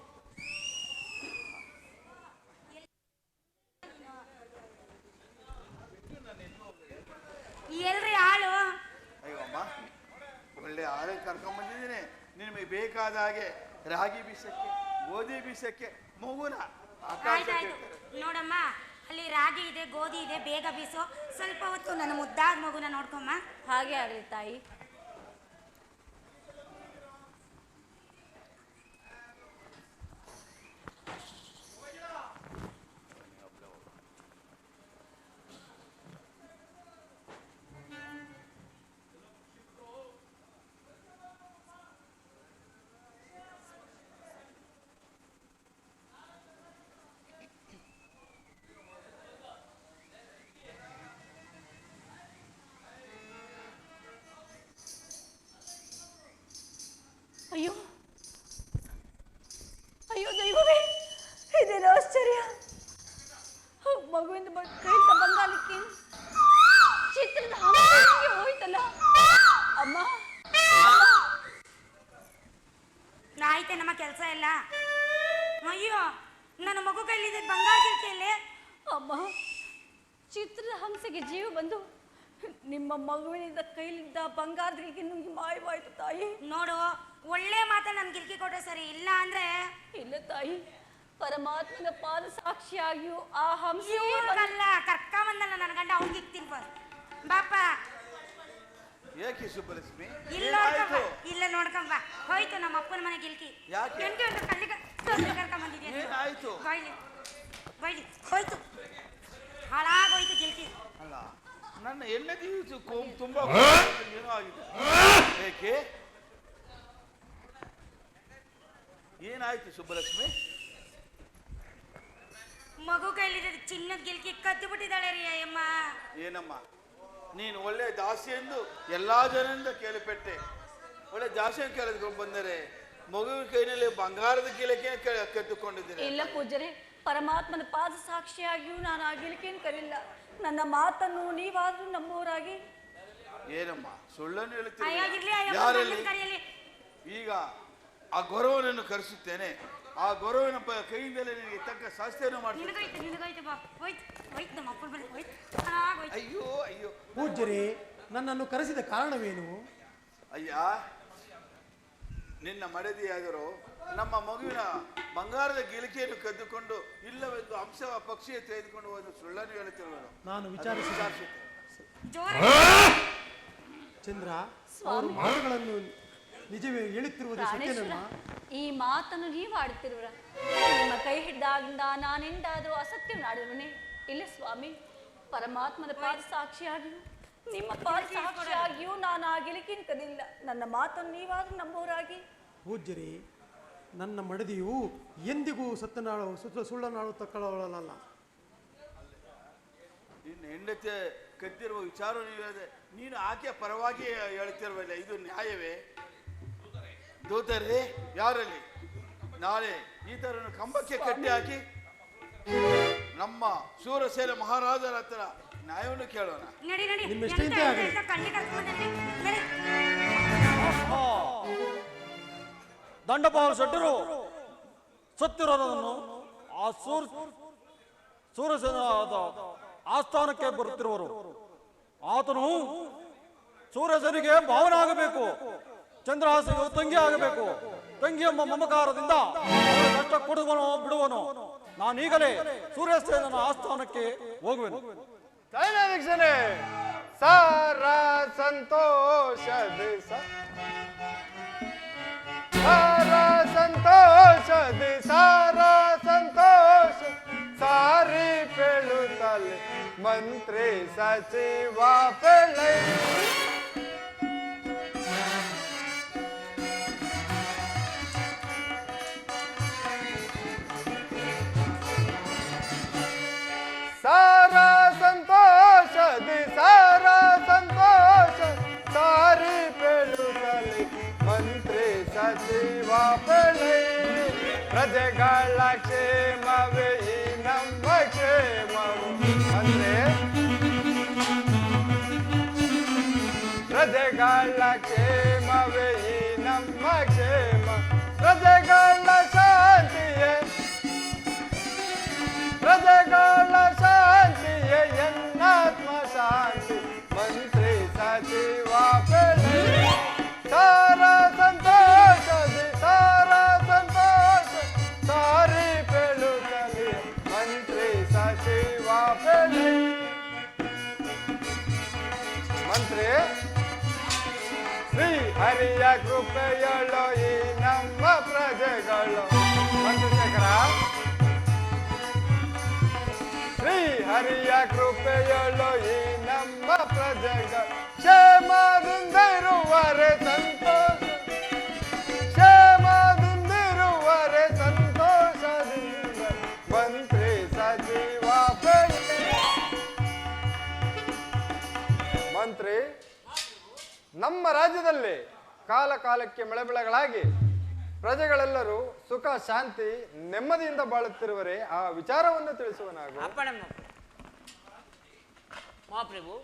ಎಲ್ರಿ ಹಾಳು? ಅಯ್ಯಮ್ಮ, ಒಳ್ಳೆ ಹಾಳು ಕರ್ಕೊಂಡ್ ಬಂದಿದ್ದೀನಿ. ನಿನಗೆ ಬೇಕಾದ ಹಾಗೆ ರಾಗಿ ಬೀಸಕ್ಕೆ, ಗೋಧಿ ಬೀಸಕ್ಕೆ, ಮಗುನ ಆಯ್ತಾಯ್ತು. ನೋಡಮ್ಮ, ಅಲ್ಲಿ ರಾಗಿ ಇದೆ, ಗೋಧಿ ಇದೆ, ಬೇಗ ಬೀಸು. ಸ್ವಲ್ಪ ಹೊತ್ತು ನನ್ನ ಮುದ್ದಾದ ಮಗುನ ನೋಡ್ಕೊಮ್ಮ. ಹಾಗೆ ಆಗಲಿ ತಾಯಿ. ಅಯ್ಯೋ ಅಯ್ಯೋ ದೈವವೇ, ಇದೇನು ಆಶ್ಚರ್ಯ! ಮಗುವಿಂದ ಕೈಯಿಂದ ಬಂಗಾಲಕ್ಕೆ ಚಿತ್ರದ ಹಾಗೆ ಹೋಯ್ತಲ್ಲ. ಅಮ್ಮ, ಆಯ್ತೆ ನಮ್ಮ ಕೆಲಸ ಎಲ್ಲ. ಅಯ್ಯೋ, ನನ್ನ ಮಗು ಕೈಲಿದೆ ಬಂಗಾರ ಕಿಲ್ಕೆಯಲ್ಲಿ. ಅಮ್ಮ, ಚಿತ್ರದ ಹಂಸೆಗೆ ಜೀವ ಬಂದು ನಿಮ್ಮ ಮಗುವಿನಿಂದ ಕೈಲಿದ್ದ ಬಂಗಾರದ ಗಿಲ್ಕೆ ನುಂಗಿ ಮಾಯವಾಯ್ತು ತಾಯಿ. ನೋಡು, ಒಳ್ಳೆ ಮಾತ ನನ್ ಗಿಲ್ಕಿ ಕೊಟ್ರೆ ಸರಿ, ಇಲ್ಲ ಅಂದ್ರೆ ಇಲ್ಲ ತಾಯಿ. ಪರಮಾತ್ಮನ ಪಾದ ಸಾಕ್ಷಿಯಾಗಿಯೂ ಆ ಹಂಸೆ ಅಲ್ಲ ಕರ್ಕ ಬಂದಲ್ಲ ನನ್ನ ಗಂಡ, ಅವ್ನಿಗೆ ಇಕ್ತೀನಿ ಬಾಪ. ಏಕೆ ಸುಬ್ಬಲಕ್ಷ್ಮಿ? ಇಲ್ಲ ನೋಡ್ಕೊಂಬ. ಹೋಯ್ತು ನಮ್ಮ ಅಪ್ಪನ ಮನೆ ಗಿಲ್ಕಿ. ಯಾಕೆ? ಕರ್ಕೊಂಡ್ ಬಂದಿದ್ದೀನಿ. ಏನಾಯ್ತು? ಬೈಲಿ ಹೋಯ್ತು, ಹಾಳಾಗೋಯ್ತು ಗಿಲ್ಕಿ. ಅಲ್ಲ, ನನ್ನ ಹೆಂಡತಿ ತುಂಬಾ ಏನೋ ಆಗಿದೆ. ಏಕೆ? ಏನಾಯ್ತು ಸುಬ್ಬಲಕ್ಷ್ಮಿ? ಮಗು ಕೈಲಿದೆ ಚಿನ್ನದ ಗಿಲ್ಕಿ ಕದ್ದು ಬಿಟ್ಟಿದ್ದಾಳೆ ರೀ ಅಯ್ಯಮ್ಮ. ಏನಮ್ಮ, ನೀನು ಒಳ್ಳೆ ದಾಸಿ ಎಂದು ಎಲ್ಲಾ ಜನರಿಂದ ಕೇಳಿಪಟ್ಟೆ. ಒಳ್ಳೆ ದಾಸಿಯನ್ನು ಕೇಳಿದ್ಕೊಂಡು ಬಂದರೆ ಮಗುವಿನ ಕೈನಲ್ಲಿ ಬಂಗಾರದ ಗಿಲಕೆ ಕದ್ದುಕೊಂಡಿದ್ದೀನಿ. ಇಲ್ಲ ಪೂಜ್ಯರೇ, ಪರಮಾತ್ಮನ ಪಾದ ಸಾಕ್ಷಿಯಾಗಿಯೂ ನಾನು ಆ ಗಿಲಕೆಯನ್ನು ಕಲಿಲ್ಲ. ನನ್ನ ಮಾತನ್ನು ನೀವಾದ್ರೂ ನಮ್ಮವರಾಗಿ. ಏನಮ್ಮ ಸುಳ್ಳನ್ನು ಅಯ್ಯೋ, ಹೇಳುತ್ತೀರಿ? ಇರ್ಲಿ ಅಯ್ಯಮ್ಮ, ಯಾರಲ್ಲಿ? ಮಗನ್ ಕೈಯಲ್ಲಿ. ಈಗ ಆ ಗೌರವನನ್ನು ಕರೆಸುತ್ತೇನೆ. ಆ ಗೌರವನ ಕೈಯಿಂದಲೇ ನಿನಗೆ ತಕ್ಕ ಶಾಸ್ತಿಯನ್ನು ಮಾಡ್ತೀನಿ. ನಿನಗೋಯ್ತು ಬಾ. ಹೋಯ್ತು ನಮ್ಮ ಅಪ್ಪನ ಮನೆ ಹೋಯ್ತು, ಹಾಳಾಗೋಯ್ತು. ಅಯ್ಯೋ ಅಯ್ಯೋ. ಪೂಜ್ಯರೇ, ನನ್ನನ್ನು ಕರೆಸಿದ ಕಾರಣವೇನು? ಅಯ್ಯ, ನಿನ್ನ ಮಡದಿಯಾದರೂ ನಮ್ಮ ಮಗುವಿನ ಬಂಗಾರದ ಗಿಲಿಕೆಯನ್ನು ಕದ್ದುಕೊಂಡು ಇಲ್ಲವೆಂದು ಅಂಶ ಪಕ್ಷಿಯ ತೆಗೆದುಕೊಂಡು ಹೋದ ಸುಳ್ಳನ್ನು ಹೇಳುತ್ತಿರುವರು. ನಾನು ವಿಚಾರಿಸಿದೆ ಜೋರ ಚಂದ್ರ, ಅವರು ಮಾತುಗಳನ್ನು ನಿಜವೇ ಹೇಳುತ್ತಿರುವುದು ಪ್ರಾಣೇಶ್ವರ, ಸತ್ಯನಮ್ಮ? ಈ ಮಾತನ್ನು ನೀವು ಆಡುತ್ತಿರುವರ? ನಿಮ್ಮ ಕೈ ಹಿಡಿದಾಗಿಂದ ನಾನೆಂದಾದರೂ ಅಸತ್ಯನಾಡುವನೇ? ಇಲ್ಲ ಸ್ವಾಮಿ, ಪರಮಾತ್ಮನ ಪಾದ ಸಾಕ್ಷಿಯಾಗಿಯೂ ನಿಮ್ಮ ಪಾದ ಸಾಕ್ಷಿಯಾಗಿಯೂ ನಾನು ಆಗಲಿಕ್ಕಿಂತದಿಲ್ಲ. ನನ್ನ ಮಾತನ್ನು ನೀವಾದ್ರೂ ನಂಬೋರಾಗಿ. ಪೂಜ್ಯರೇ, ನನ್ನ ಮಡದಿಯು ಎಂದಿಗೂ ಸುಳ್ಳನಾಳು ತಕ್ಕಳವಳಲ್ಲ. ಇನ್ನು ಹೆಂಡತಿ ಕದ್ದಿರುವ ವಿಚಾರ ನೀನು ಆಕೆ ಪರವಾಗಿ ಹೇಳ್ತಿರುವಲ್ಲ, ಇದು ನ್ಯಾಯವೇ? ದೂತರೇ, ಯಾರಲ್ಲಿ ನಾಳೆ ಈತರನ್ನು ಕಂಬಕ್ಕೆ ಕಟ್ಟಿ ಹಾಕಿ ನಮ್ಮ ಶೂರಸೇನ ಮಹಾರಾಜರ ಹತ್ರ ನ್ಯಾಯವನ್ನು ಕೇಳೋಣ. ನಡಿ ನಡಿ, ನಿಮ್ಮ ಇಷ್ಟದಂತೆ ಆಗಲಿ. ಕಣ್ಣಿ ಕರ್ಕೊಂಡ್ಬಂದೆ. ನಡಿ. ದಂಡಪಾಲ ಶೆಟ್ಟರು ಸತ್ತಿರೋದನ್ನು ಆ ಸೂರ್ಯಸೇನದ ಆಸ್ಥಾನಕ್ಕೆ ಬರುತ್ತಿರುವರು. ಆತನು ಸೂರ್ಯಸೇನಿಗೆ ಭಾವನೆ ಆಗಬೇಕು, ಚಂದ್ರಹಾಸಿಗೆ ತಂಗಿ ಆಗಬೇಕು. ತಂಗಿ ಎಂಬ ಮಮಕಾರದಿಂದ ಅವನ ಕಷ್ಟ ಕೊಡುವನೋ ಬಿಡುವನೋ. ನಾನೀಗಲೇ ಸೂರ್ಯಸೇನನ ಆಸ್ಥಾನಕ್ಕೆ ಹೋಗುವೆನು. ಸೈನ್ಯಾಧ್ಯಕ್ಷನೇ, ಸಾರ ಸಂತೋಷದ ಸಾರ ಸಂತೋಷ ಸಾರಿ ಪೇಳುತ್ತಲೆ ಮಂತ್ರಿ ಸಚಿವ ಪೆಳೆ. ಸಾರ ಸಂತೋಷ ಸಾರಿ ಪೇಳುತ್ತಲೆ ಮಂತ್ರಿ ಸಚಿವ ಪೆಳೆ. ಪ್ರಜೆಗಳ ಕ್ಷೇಮವೇ ಈ ನಮ್ಮ ಕ್ಷೇಮವು. ಅಂದ್ರೆ ಪ್ರಜೆಗಳ ಕ್ಷೇಮವೇ ಈ ನಮ್ಮ ಕ್ಷೇಮ. ಪ್ರಜೆಗಳ ಶಾಂತಿಯೇ ಎನ್ನಾತ್ಮ ಶಾಂತಿ ಮಂತ್ರಿ ಸಚಿವ ಪೆಳೆ. ಸಾರ ಸಂತೋಷ ಸಾರಿ ಪೇಳುತ್ತಲೆ ಮಂತ್ರಿ ಸಚಿವ ಪೆಳೆ. ಮಂತ್ರಿ, ಶ್ರೀ ಹರಿಯ ಕೃಪೆಯಳು ಈ ನಮ್ಮ ಪ್ರಜೆಗಳು. ಮಂತ್ರಿಶೇಖರ, ಶ್ರೀ ಹರಿಯ ಕೃಪೆಯಳು ಈ ನಮ್ಮ ಪ್ರಜೆಗಳು ಕ್ಷೇಮದಿಂದ ಇರುವರೆ ಸಂತೋಷ, ಕ್ಷೇಮದಿಂದಿರುವರೆ ಸಂತೋಷದಿಂದ ಮಂತ್ರಿ ಸಚಿವ ಪೆಳೆ. ಮಂತ್ರಿ, ನಮ್ಮ ರಾಜ್ಯದಲ್ಲಿ ಕಾಲ ಕಾಲಕ್ಕೆ ಮಳೆ ಬೆಳೆಗಳಾಗಿ ಪ್ರಜೆಗಳೆಲ್ಲರೂ ಸುಖ ಶಾಂತಿ ನೆಮ್ಮದಿಯಿಂದ ಬಾಳುತ್ತಿರುವರೆ ಆ ವಿಚಾರವನ್ನು ತಿಳಿಸುವನಾಗು. ಮಹಾಪ್ರಭು,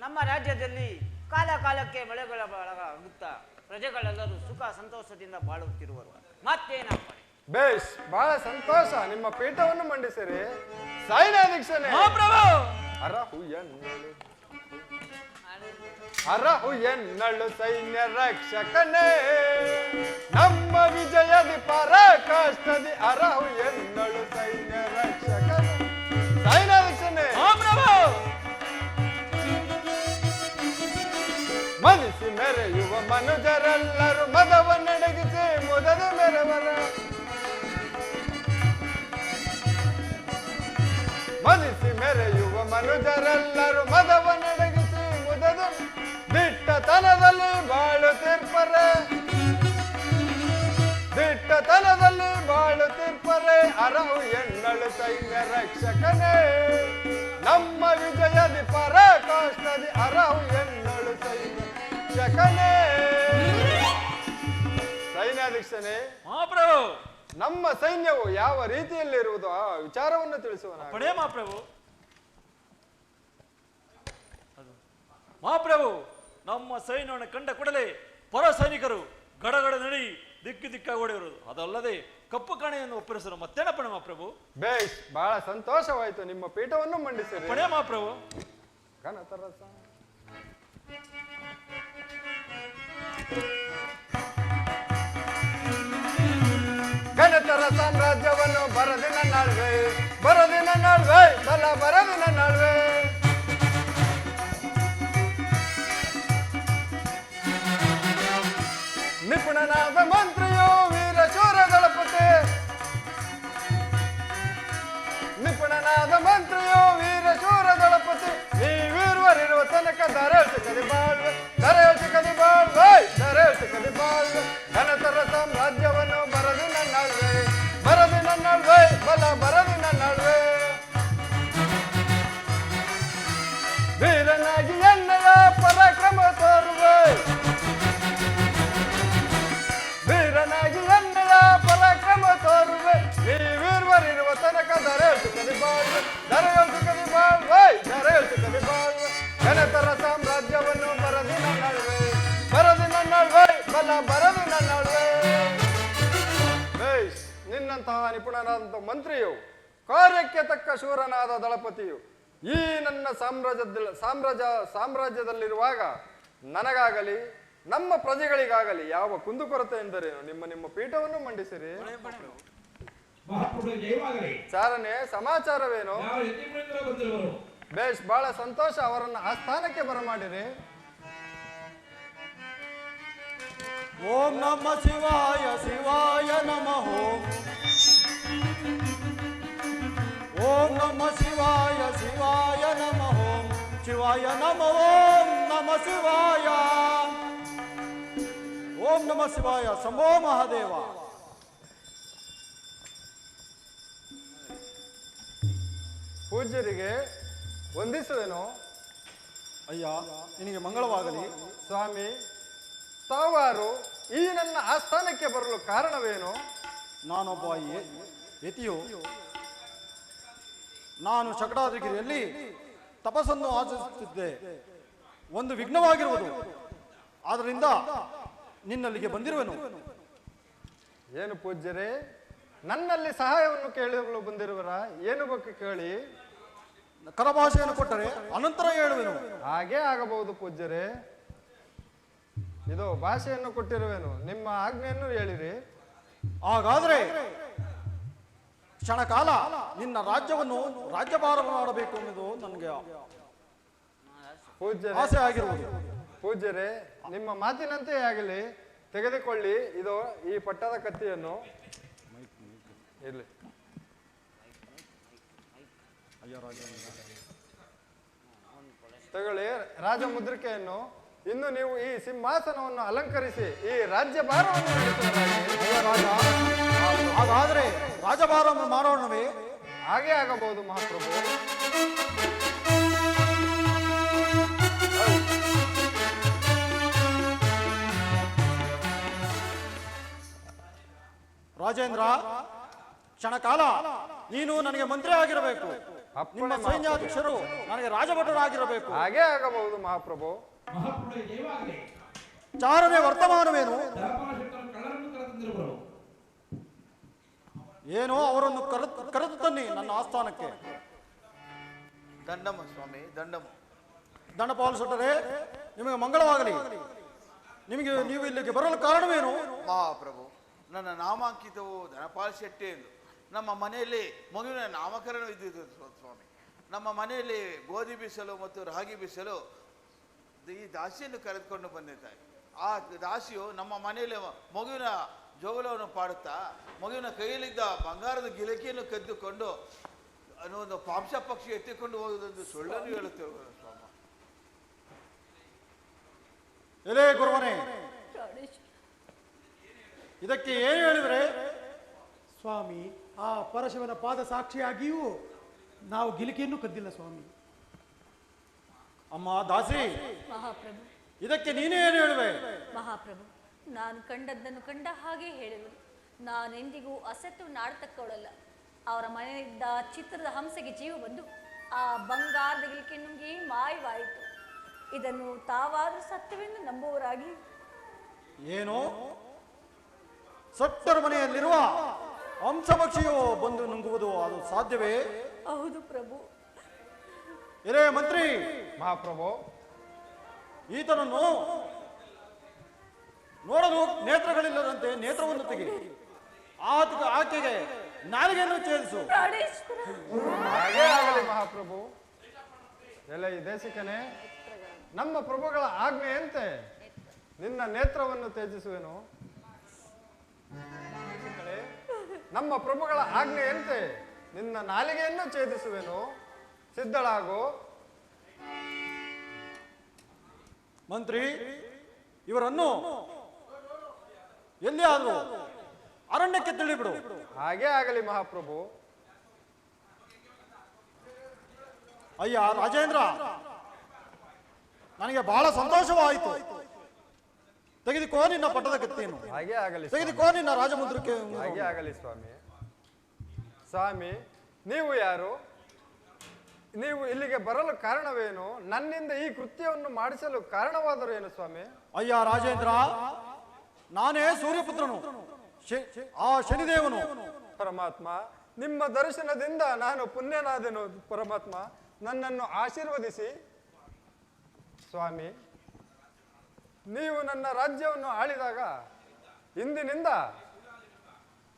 ನಮ್ಮ ರಾಜ್ಯದಲ್ಲಿ ಕಾಲ ಕಾಲಕ್ಕೆ ಮಳೆಗಳ ಬಳಗುತ್ತಾ ಪ್ರಜೆಗಳೆಲ್ಲರೂ ಸುಖ ಸಂತೋಷದಿಂದ ಬಾಳುತ್ತಿರುವರು. ಮತ್ತೇನಪ್ಪಣೆ? ಬೇಷ್, ಬಹಳ ಸಂತೋಷ. ನಿಮ್ಮ ಪೀಠವನ್ನು ಮಂಡಿಸಿರಿ. ಸೈನ್ಯಾಧ್ಯಕ್ಷನೇ, ಅರಹು ಎನ್ನಳು ಸೈನ್ಯ ರಕ್ಷಕನೇ. ನಮ್ಮ ವಿಜಯದಿ ಪರಾಕಾಷ್ಠದಿ ಅರಹು ಎನ್ನಳು ಸೈನ್ಯ ರಕ್ಷಕನೇ. ಸೈನ್ಯಾಧ್ಯಕ್ಷನೇ, ಮದಿಸಿ ಮೆರೆಯುವ ಮನುಜರೆಲ್ಲರೂ ಮದವನ್ನಡಗಿಸಿ ಮುದದ ಮೆರವರ. ಮದಿಸಿ ಮೆರೆಯುವ ಮನುಜರೆಲ್ಲರೂ ಮದವನ್ನಡಗಿಸಿ ಮುದದ ದಿಟ್ಟತನದಲ್ಲಿ ಬಾಳುತ್ತಿರ್ಪರೆ. ದಿಟ್ಟತನದಲ್ಲಿ ಬಾಳುತ್ತಿರ್ಪರೆ ಅರಹು ಎನ್ನಳು ಸೈನ್ಯ ರಕ್ಷಕನೇ. ನಮ್ಮ ವಿಜಯದಿ ಪರಾಕಾಷ್ಠದಿ ಅರಹು ಎನ್ನಳು ಸೈನ್ಯ ರಕ್ಷಕನೇ. ಸೈನ್ಯಾಧ್ಯಕ್ಷನೇ, ಮಹಾಪ್ರಭು, ನಮ್ಮ ಸೈನ್ಯವು ಯಾವ ರೀತಿಯಲ್ಲಿರುವುದು ಆ ವಿಚಾರವನ್ನು ತಿಳಿಸುವ. ಮಹಾಪ್ರಭು, ಮಹಾಪ್ರಭು, ನಮ್ಮ ಸೈನ್ಯವನ್ನು ಕಂಡ ಕೂಡಲೇ ಪರ ಸೈನಿಕರು ಗಡಗಡ ನಡಿ ದಿಕ್ಕು ದಿಕ್ಕಾಗಿ ಓಡಿರುವುದು. ಅದಲ್ಲದೆ ಕಪ್ಪು ಕಾಣೆಯನ್ನು ಒಪ್ಪಿರಿಸಲು ಮತ್ತೇನಪ್ಪಣೆ ಮಹಾಪ್ರಭು? ಬೇಷ್, ಬಹಳ ಸಂತೋಷವಾಯಿತು. ನಿಮ್ಮ ಪೀಠವನ್ನು ಮಂಡಿಸಿರಿ. ಪಣೆ ಮಹಾಪ್ರಭು. ಘನತರಸ ಘನತರ ಸಾಮ್ರಾಜ್ಯವನ್ನು ಬರದಿನ ನಾಳ್ವೆ ಬಲ ಬರದಿನ ನಾಳ್ವೆ. ವೀರನಾದ ಮಂತ್ರಿಯೋ ವೀರ ಶೂರ ದಳಪತಿ ನೀವೀರ್ವರಿರುವ ತನಕ ದರೆ ಸಿಕ್ಕದಿ ಬಾಳ್ವೆ ದರೆ ಸಿಕ್ಕದಿ ಬಾಳ್ವೆ ದರೆ ಸಿಕ್ಕದಿ ಬಾಳ್ವೆ ಘನತರ ಸಾಮ್ರಾಜ್ಯವನ್ನು ಬರದಿ ನನ್ನಳ್ವೆ ಬರದಿ ನನ್ನಳ್ವೆ ಬಲ ಬರದಿ ನನ್ನಳ್ವೆ ವೀರನಾಗಿ ಎಣ್ಣೆಯ ಪರಾಕ್ರಮ ತೋರುವೆ ವೀರನಾಗಿ ಎಣ್ಣೆಯ ಪರಾಕ್ರಮ ತೋರುವೆ ನೀವೀರ್ವರಿರುವ ತನಕ ದರೆ ಸಿಕ್ಕದಿ ಬಾಳ್ವೆ ದರೆಯು ಸಿಕ್ಕದಿ ಬಾಳ್ವೆ ದರೆಯು ಸಿಕ್ಕದಿ ಬಾಳ್ವೆ ಘನತರ ಸಾಮ್ರಾಜ್ಯವನ್ನು ಬರದಿ ನನ್ನಳ್ವೆ ಬರದಿ ನನ್ನಳ್ವೆ ಬಲ ಬರದಿ ನನ್ನಳ್ವೆ ಬೇಷ್ ನಿನ್ನಂತಹ ನಿಪುಣನಾದಂಥ ಮಂತ್ರಿಯು ಕಾರ್ಯಕ್ಕೆ ತಕ್ಕ ಶೂರನಾದ ದಳಪತಿಯು ಈ ನನ್ನ ಸಾಮ್ರಾಜ್ಯದಲ್ಲಿರುವಾಗ ನನಗಾಗಲಿ ನಮ್ಮ ಪ್ರಜೆಗಳಿಗಾಗಲಿ ಯಾವ ಕುಂದುಕೊರತೆ ಎಂದರೇನು ನಿಮ್ಮ ಪೀಠವನ್ನು ಮಂಡಿಸಿರಿ. ಚಾರನೆ ಸಮಾಚಾರವೇನು? ಬೇಷ್ ಬಹಳ ಸಂತೋಷ. ಅವರನ್ನ ಆಸ್ಥಾನಕ್ಕೆ ಬರಮಾಡಿರಿ. ಓಂ ನಮ ಶಿವಾಯ ಶಿವಾಯ ನಮಃ ಓಂ ನಮ ಶಿವಾಯ ಶಿವಾಯ ನಮಃ ಶಿವಾಯ ನಮಃ ಓಂ ನಮ ಶಿವಾಯ ಓಂ ನಮ ಶಿವಾಯ ಶಂಭೋ ಮಹಾದೇವ. ಪೂಜ್ಯರಿಗೆ ವಂದಿಸುವೆನು. ಅಯ್ಯ ನಿನಗೆ ಮಂಗಳವಾಗಲಿ. ಸ್ವಾಮಿ ತಾವಾರು ಈ ನನ್ನ ಆಸ್ಥಾನಕ್ಕೆ ಬರಲು ಕಾರಣವೇನು? ನಾನೊಬ್ಬ ಯತಿಯು. ನಾನು ಶಕಟಾದ್ರಿಗಿರಿಯಲ್ಲಿ ತಪಸ್ಸನ್ನು ಆಚರಿಸುತ್ತಿದ್ದೆ. ಒಂದು ವಿಘ್ನವಾಗಿರುವುದು, ಆದ್ದರಿಂದ ನಿನ್ನಲ್ಲಿಗೆ ಬಂದಿರುವೆನು. ಏನು ಪೂಜ್ಯರೇ, ನನ್ನಲ್ಲಿ ಸಹಾಯವನ್ನು ಕೇಳಲು ಬಂದಿರುವರ? ಏನು ಬಗ್ಗೆ ಕೇಳಿ. ಕರಭಾಷೆಯನ್ನು ಕೊಟ್ಟರೆ ಅನಂತರ ಹೇಳುವೆನು. ಹಾಗೇ ಆಗಬಹುದು ಪೂಜ್ಯರೇ. ಇದು ಭಾಷೆಯನ್ನು ಕೊಟ್ಟಿರುವೆನು, ನಿಮ್ಮ ಆಜ್ಞೆಯನ್ನು ಹೇಳಿರಿ. ಹಾಗಾದ್ರೆ ಕ್ಷಣಕಾಲ ನಿನ್ನ ರಾಜ್ಯವನ್ನು ರಾಜ್ಯಭಾರ ಮಾಡಬೇಕು ಅನ್ನೋದು ನನಗೆ ಆಸೆ ಆಗಿರುವುದು. ಪೂಜ್ಯರೇ, ನಿಮ್ಮ ಮಾತಿನಂತೆ ಆಗಲಿ, ತೆಗೆದುಕೊಳ್ಳಿ. ಇದು ಈ ಪಟ್ಟದ ಕತ್ತಿಯನ್ನು ಇರಲಿ. ತಗೊಳ್ಳಿ ರಾಜಮುದ್ರಿಕೆಯನ್ನು. ಇನ್ನು ನೀವು ಈ ಸಿಂಹಾಸನವನ್ನು ಅಲಂಕರಿಸಿ ಈ ರಾಜ್ಯಭಾರವನ್ನು ರಾಜ. ಹಾಗಾದ್ರೆ ರಾಜಭಾರ ಮಾಡೋಣವೇ? ಹಾಗೆ ಆಗಬಹುದು ಮಹಾಪ್ರಭು. ರಾಜೇಂದ್ರ, ಕ್ಷಣಕಾಲ ನೀನು ನನಗೆ ಮಂತ್ರಿ ಆಗಿರಬೇಕು. ನಿಮ್ಮ ಸೈನ್ಯಾಧ್ಯಕ್ಷರು ನನಗೆ ರಾಜಭಟರಾಗಿರಬೇಕು. ಹಾಗೆ ಆಗಬಹುದು ಮಹಾಪ್ರಭು. ಚಾರನೆ ವರ್ತಮಾನವೇನು? ಏನೋ ಅವರನ್ನು ಕರೆದು ತನ್ನಿ ನನ್ನ ಆಸ್ಥಾನಕ್ಕೆ. ದಂಡಮ ಸ್ವಾಮಿ, ದಂಡಮ. ದಂಡಪಾಲ ಶೆಟ್ಟರೇ, ನಿಮಗೆ ಮಂಗಳವಾಗಲಿ. ನೀವು ಇಲ್ಲಿಗೆ ಬರಲು ಕಾರಣವೇನು? ಮಹಾಪ್ರಭು, ನನ್ನ ನಾಮಾಂಕಿತವು ಧನಪಾಲ್ ಶೆಟ್ಟಿ ಎಂದು. ನಮ್ಮ ಮನೆಯಲ್ಲಿ ಮಗುವಿನ ನಾಮಕರಣವಿದ್ದಿದ್ದು ಸ್ವಾಮಿ. ನಮ್ಮ ಮನೆಯಲ್ಲಿ ಗೋಧಿ ಬೀಸಲು ಮತ್ತು ರಾಗಿ ಬೀಸಲು ಈ ದಾಸಿಯನ್ನು ಕರೆದುಕೊಂಡು ಬಂದಿದ್ದಾರೆ. ಆ ದಾಸಿಯು ನಮ್ಮ ಮನೆಯಲ್ಲಿ ಮಗುವಿನ ಜೋಗುಲವನ್ನು ಪಾಡುತ್ತಾ ಮಗುವಿನ ಕೈಯಲ್ಲಿದ್ದ ಬಂಗಾರದ ಗಿಲಕಿಯನ್ನು ಕದ್ದುಕೊಂಡು ಒಂದು ಪಾಂಶ ಪಕ್ಷಿ ಎತ್ತಿಕೊಂಡು ಹೋಗುವುದೊಂದು ಸುಳ್ಳನ್ನು ಹೇಳುತ್ತಿರುವುದು ಸ್ವಾಮಿ. ಎಲೇ ಗುರುವನೇ, ಇದಕ್ಕೆ ಏನು ಹೇಳಿದ್ರೆ? ಸ್ವಾಮಿ, ಆ ಪರಶಿವನ ಪಾದ ಸಾಕ್ಷಿಯಾಗಿಯೂ ನಾವು ಗಿಲಿಕೆಯನ್ನು ಕದ್ದಿಲ್ಲ ಸ್ವಾಮಿ. ಅಮ್ಮ ದಾಸಿ, ಮಹಾಪ್ರಭು, ಇದಕ್ಕೆ ನೀನೇ ಏನು ಹೇಳುವೆ? ಮಹಾಪ್ರಭು, ನಾನು ಕಂಡದ್ದನ್ನು ಕಂಡ ಹಾಗೆ ಹೇಳುವುದು. ನಾನೆಂದಿಗೂ ಅಸತ್ತು ನಾಡತಕ್ಕವಳಲ್ಲ. ಅವರ ಮನೆಯಿದ್ದ ಚಿತ್ರದ ಹಂಸೆಗೆ ಜೀವ ಬಂದು ಆ ಬಂಗಾರದ ಗಿಲಿಕೆ ನುಂಗಿ ಮಾಯವಾಯಿತು. ಇದನ್ನು ತಾವಾದರೂ ಸತ್ಯವೆಂದು ನಂಬುವರಾಗಿ. ಏನು? ಸಟ್ಟರ ಮನೆಯಲ್ಲಿರುವ ಹಂಸಪಕ್ಷಿಯು ಬಂದು ನುಂಗುವುದು ಅದು ಸಾಧ್ಯವೇ? ಹೌದು ಪ್ರಭು. ಹಿರೇ ಮಂತ್ರಿ. ಮಹಾಪ್ರಭು, ಈತನನ್ನು ನೋಡಲು ನೇತ್ರಗಳಿಲ್ಲದಂತೆ ನೇತ್ರವನ್ನು ತೆಗಿ. ಆಕೆಗೆ ನಾಲಿಗೆಯನ್ನು ಛೇದಿಸು. ಹಾಗೇ ಆಗಲಿ ಮಹಾಪ್ರಭು. ಎಲ್ಲ ಈ ದೇಶಿಕನೇ, ನಮ್ಮ ಪ್ರಭುಗಳ ಆಜ್ಞೆಯಂತೆ ನಿನ್ನ ನೇತ್ರವನ್ನು ತ್ಯಜಿಸುವೆನು. ನಮ್ಮ ಪ್ರಭುಗಳ ಆಜ್ಞೆಯಂತೆ ನಿನ್ನ ನಾಲಿಗೆಯನ್ನು ಛೇದಿಸುವೆನು, ಸಿದ್ಧಳಾಗು. ಮಂತ್ರಿ, ಇವರನ್ನು ಎಲ್ಲಿ ಆದರೂ ಅರಣ್ಯಕ್ಕೆ ತಿಳಿಬಿಡು. ಹಾಗೇ ಆಗಲಿ ಮಹಾಪ್ರಭು. ಅಯ್ಯ ರಾಜೇಂದ್ರ, ನನಗೆ ಬಹಳ ಸಂತೋಷವಾಯಿತು. ತೆಗೆದುಕೋ ನಿನ್ನ ಪಟ್ಟದ ಕತ್ತಿಯನ್ನು. ಹಾಗೇ ಆಗಲಿ. ತೆಗೆದುಕೋ ನಿನ್ನ ರಾಜಮುದ್ರಕ್ಕೆ. ಹಾಗೇ ಆಗಲಿ ಸ್ವಾಮಿ. ಸ್ವಾಮಿ, ನೀವು ಯಾರು? ನೀವು ಇಲ್ಲಿಗೆ ಬರಲು ಕಾರಣವೇನು? ನನ್ನಿಂದ ಈ ಕೃತ್ಯವನ್ನು ಮಾಡಿಸಲು ಕಾರಣವಾದರೂ ಏನು ಸ್ವಾಮಿ? ಅಯ್ಯ ರಾಜೇಂದ್ರ, ನಾನೇ ಸೂರ್ಯಪುತ್ರನು, ಆ ಶನಿದೇವನು. ಪರಮಾತ್ಮ, ನಿಮ್ಮ ದರ್ಶನದಿಂದ ನಾನು ಪುಣ್ಯನಾದೆನು. ಪರಮಾತ್ಮ, ನನ್ನನ್ನು ಆಶೀರ್ವದಿಸಿ. ಸ್ವಾಮಿ, ನೀವು ನನ್ನ ರಾಜ್ಯವನ್ನು ಆಳಿದಾಗ ಇಂದಿನಿಂದ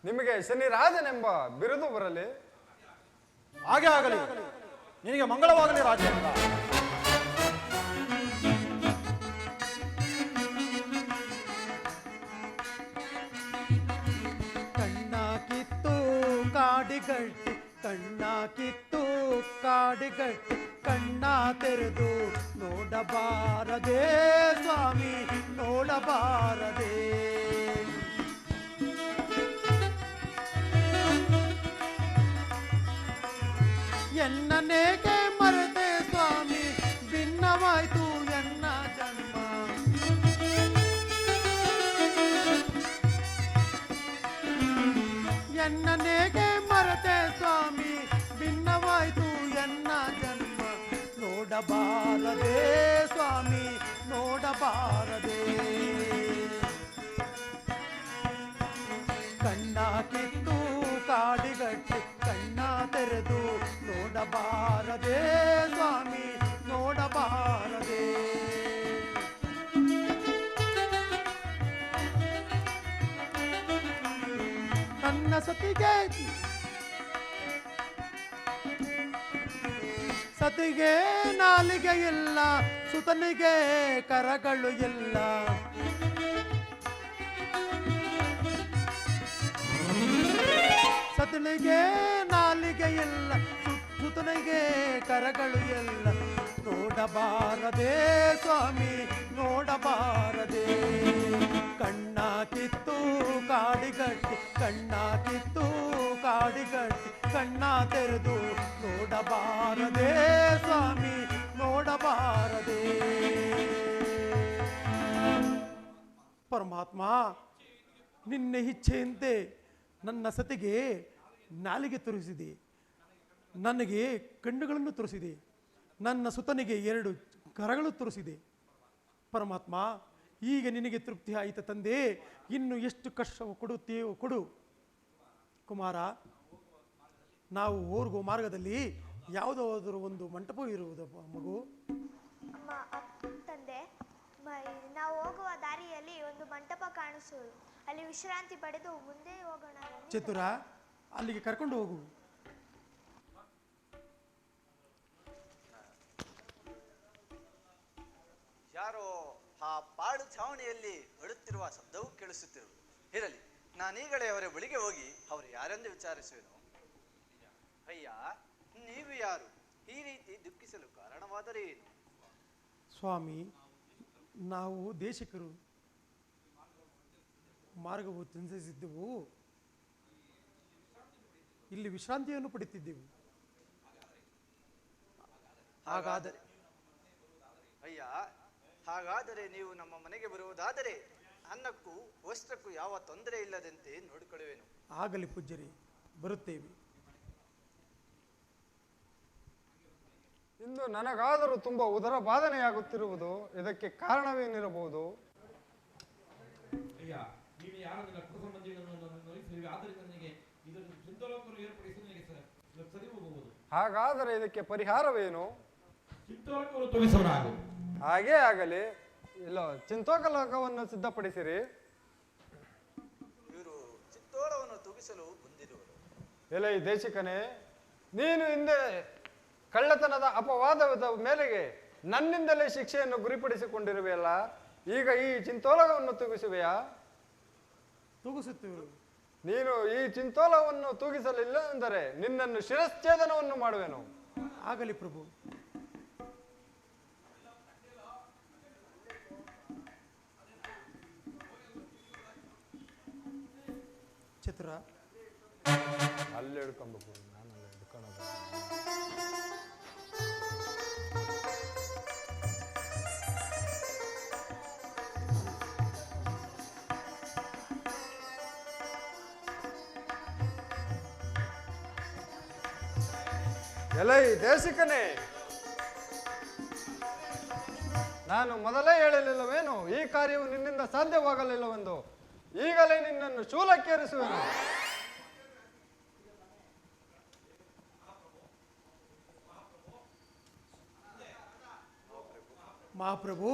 ನಿಮಗೆ ಶನಿರಾಜನೆಂಬ ಬಿರುದು ಬರಲಿ. ಹಾಗೆ ಆಗಲಿ, ನಿನಗೆ ಮಂಗಳವಾಗಲಿ ರಾಜೇಂದ್ರ. ಕಣ್ಣ ಕಿತ್ತು ಕಾಡಿಗಟ್ಟಿ, ಕಣ್ಣ ಕಿತ್ತು ಕಾಡಿಗಟ್ಟಿ, ಕಣ್ಣ ತೆರೆದು ನೋಡಬಾರದೆ ಸ್ವಾಮಿ, ನೋಡಬಾರದೆ. ಎನ್ನನೇಕೆ ಮರೆತೆ ಸ್ವಾಮಿ, ಭಿನ್ನವಾಯ್ತು ಎನ್ನ ಜನ್ಮ. ಎನ್ನನೇಕೆ ಮರೆತೆ ಸ್ವಾಮಿ, ಭಿನ್ನವಾಯ್ತು ಎನ್ನ ಜನ್ಮ. ನೋಡಬಾರದೆ ಸ್ವಾಮಿ, ನೋಡಬಾರದೆ. ಕಣ್ಣ ಕಿತ್ತು ಕಾಡಿಗಟ್ಟಿ, ಕಣ್ಣ ತೆರೆದು ನೋಡಬಾರದೆ ಸ್ವಾಮಿ, ನೋಡಬಾರದೆ. ನನ್ನ ಸತಿಗೆ ನಾಲಿಗೆ ಇಲ್ಲ, ಸುತನಿಗೆ ಕರಗಳು ಇಲ್ಲ. ಸತನಿಗೆ ನಾಲಿಗೆ ಇಲ್ಲ, ಸುತನಿಗೆ ಕರಗಳು ಇಲ್ಲ. ನೋಡಬಾರದೆ ಸ್ವಾಮಿ, ನೋಡಬಾರದೆ. ಕಣ್ಣ ಕಿತ್ತು ಕಾಡಿಗಟ್ಟಿ, ಕಣ್ಣ ಕಿತ್ತು ಕಾಡಿಗಟ್ಟಿ, ಕಣ್ಣ ತೆರೆದು ನೋಡಬಾರದೆ ಸ್ವಾಮಿ, ನೋಡಬಾರದೆ. ಪರಮಾತ್ಮ, ನಿನ್ನ ಇಚ್ಛೆಯಂತೆ ನನ್ನ ಸತಿಗೆ ನಾಲಿಗೆ ತೋರಿಸಿದೆ, ನನಗೆ ಕಣ್ಣುಗಳನ್ನು ತೋರಿಸಿದೆ, ನನ್ನ ಸುತನಿಗೆ 2 ಕರಗಳು ತೋರಿಸಿದೆ. ಪರಮಾತ್ಮ, ಈಗ ನಿನಗೆ ತೃಪ್ತಿ ಆಯಿತ ತಂದೆ, ಇನ್ನು ಎಷ್ಟು ಕಷ್ಟವು ಕೊಡುತ್ತೀಯೋ ಕೊಡು. ಕುಮಾರ, ನಾವು ಹೋಗುವ ಮಾರ್ಗದಲ್ಲಿ ಯಾವುದಾದರೂ ಒಂದು ಮಂಟಪ ಇರುವುದು ಮಗು. ತಂದೆ, ನಾವು ಹೋಗುವ ದಾರಿಯಲ್ಲಿ ಒಂದು ಮಂಟಪ ಕಾಣಿಸುವುದು. ಅಲ್ಲಿ ವಿಶ್ರಾಂತಿ ಪಡೆದು ಮುಂದೆ ಹೋಗೋಣ. ಚತುರ, ಅಲ್ಲಿಗೆ ಕರ್ಕೊಂಡು ಹೋಗು. ಯಾರೋ ಆ ಪಾಡು ಛಾವಣಿಯಲ್ಲಿ ಅಳುತ್ತಿರುವ ಶಬ್ದವೂ ಕೇಳಿಸುತ್ತಿರುವುದು. ಇರಲಿ, ನಾನೀಗಲೇ ಅವರ ಬಳಿಗೆ ಹೋಗಿ ಅವರು ಯಾರೆಂದು ವಿಚಾರಿಸುವೆನು. ಅಯ್ಯ, ನೀವು ಯಾರು? ಈ ರೀತಿ ದುಃಖಿಸಲು ಕಾರಣವಾದರೆ ಏನು? ಸ್ವಾಮಿ, ನಾವು ದೇಶಿಕರು, ಮಾರ್ಗವು ಸಂಚರಿಸಿದ್ದೆವು, ಇಲ್ಲಿ ವಿಶ್ರಾಂತಿಯನ್ನು ಪಡೆಯುತ್ತಿದ್ದೆವು. ಹಾಗಾದರೆ ಅಯ್ಯ, ಹಾಗಾದರೆ ನೀವು ನಮ್ಮ ಮನೆಗೆ ಬರುವುದಾದರೆ ಅನ್ನಕ್ಕೂ ವಸ್ತ್ರಕ್ಕೂ ಯಾವ ತೊಂದರೆ ಇಲ್ಲದಂತೆ ನೋಡಿಕೊಳ್ಳುವೆನು. ಆಗಲಿ ಪೂಜ್ಯರೇ, ಬರುತ್ತೇವೆ. ಇಂದು ನನಗಾದರೂ ತುಂಬಾ ಉದರ ಬಾಧನೆಯಾಗುತ್ತಿರುವುದು, ಇದಕ್ಕೆ ಕಾರಣವೇನಿರಬಹುದು? ಹಾಗಾದರೆ ಇದಕ್ಕೆ ಪರಿಹಾರವೇನು? ಹಾಗೇ ಆಗಲಿ. ಇಲ್ಲ, ಚಿಂತೋಕಲೋಕವನ್ನು ಸಿದ್ಧಪಡಿಸಿರಿ. ಇವರು ಚಿತ್ತೋಳವನ್ನು ತೂಗಿಸಲು ಬಂದಿರುವರು. ಎಲೆ ದೇಶಿಕನೇ, ನೀನು ಹಿಂದೆ ಕಳ್ಳತನದ ಅಪವಾದದ ಮೇಲೆಗೆ ನನ್ನಿಂದಲೇ ಶಿಕ್ಷೆಯನ್ನು ಗುರಿಪಡಿಸಿಕೊಂಡಿರುವೆಯಲ್ಲ, ಈಗ ಈ ಚಿಂತೋಲಕವನ್ನು ತೂಗಿಸುವೆಯಾ? ತೂಗಿಸುತ್ತೇವೆ. ನೀನು ಈ ಚಿಂತೋಲವನ್ನು ತೂಗಿಸಲಿಲ್ಲ ಎಂದರೆ ನಿನ್ನನ್ನು ಶಿರಶ್ಛೇದನವನ್ನು ಮಾಡುವೆನು. ಆಗಲಿ ಪ್ರಭು. ಚತುರ ಅಲ್ಲಿ ಹಿಡ್ಕೊಂಬೇಕು, ನಾನು ಹಿಡ್ಕೊಳ್ಳೋದು. ಎಲೈ ದೇಶಿಕನೇ, ನಾನು ಮೊದಲೇ ಹೇಳಲಿಲ್ಲವೇನು ಈ ಕಾರ್ಯವು ನಿನ್ನಿಂದ ಸಾಧ್ಯವಾಗಲಿಲ್ಲವೆಂದು. ಈಗಲೇ ನಿನ್ನನ್ನು ಶೂಲಕ್ಕೇರಿಸುವೆನು. ಮಹಾಪ್ರಭು,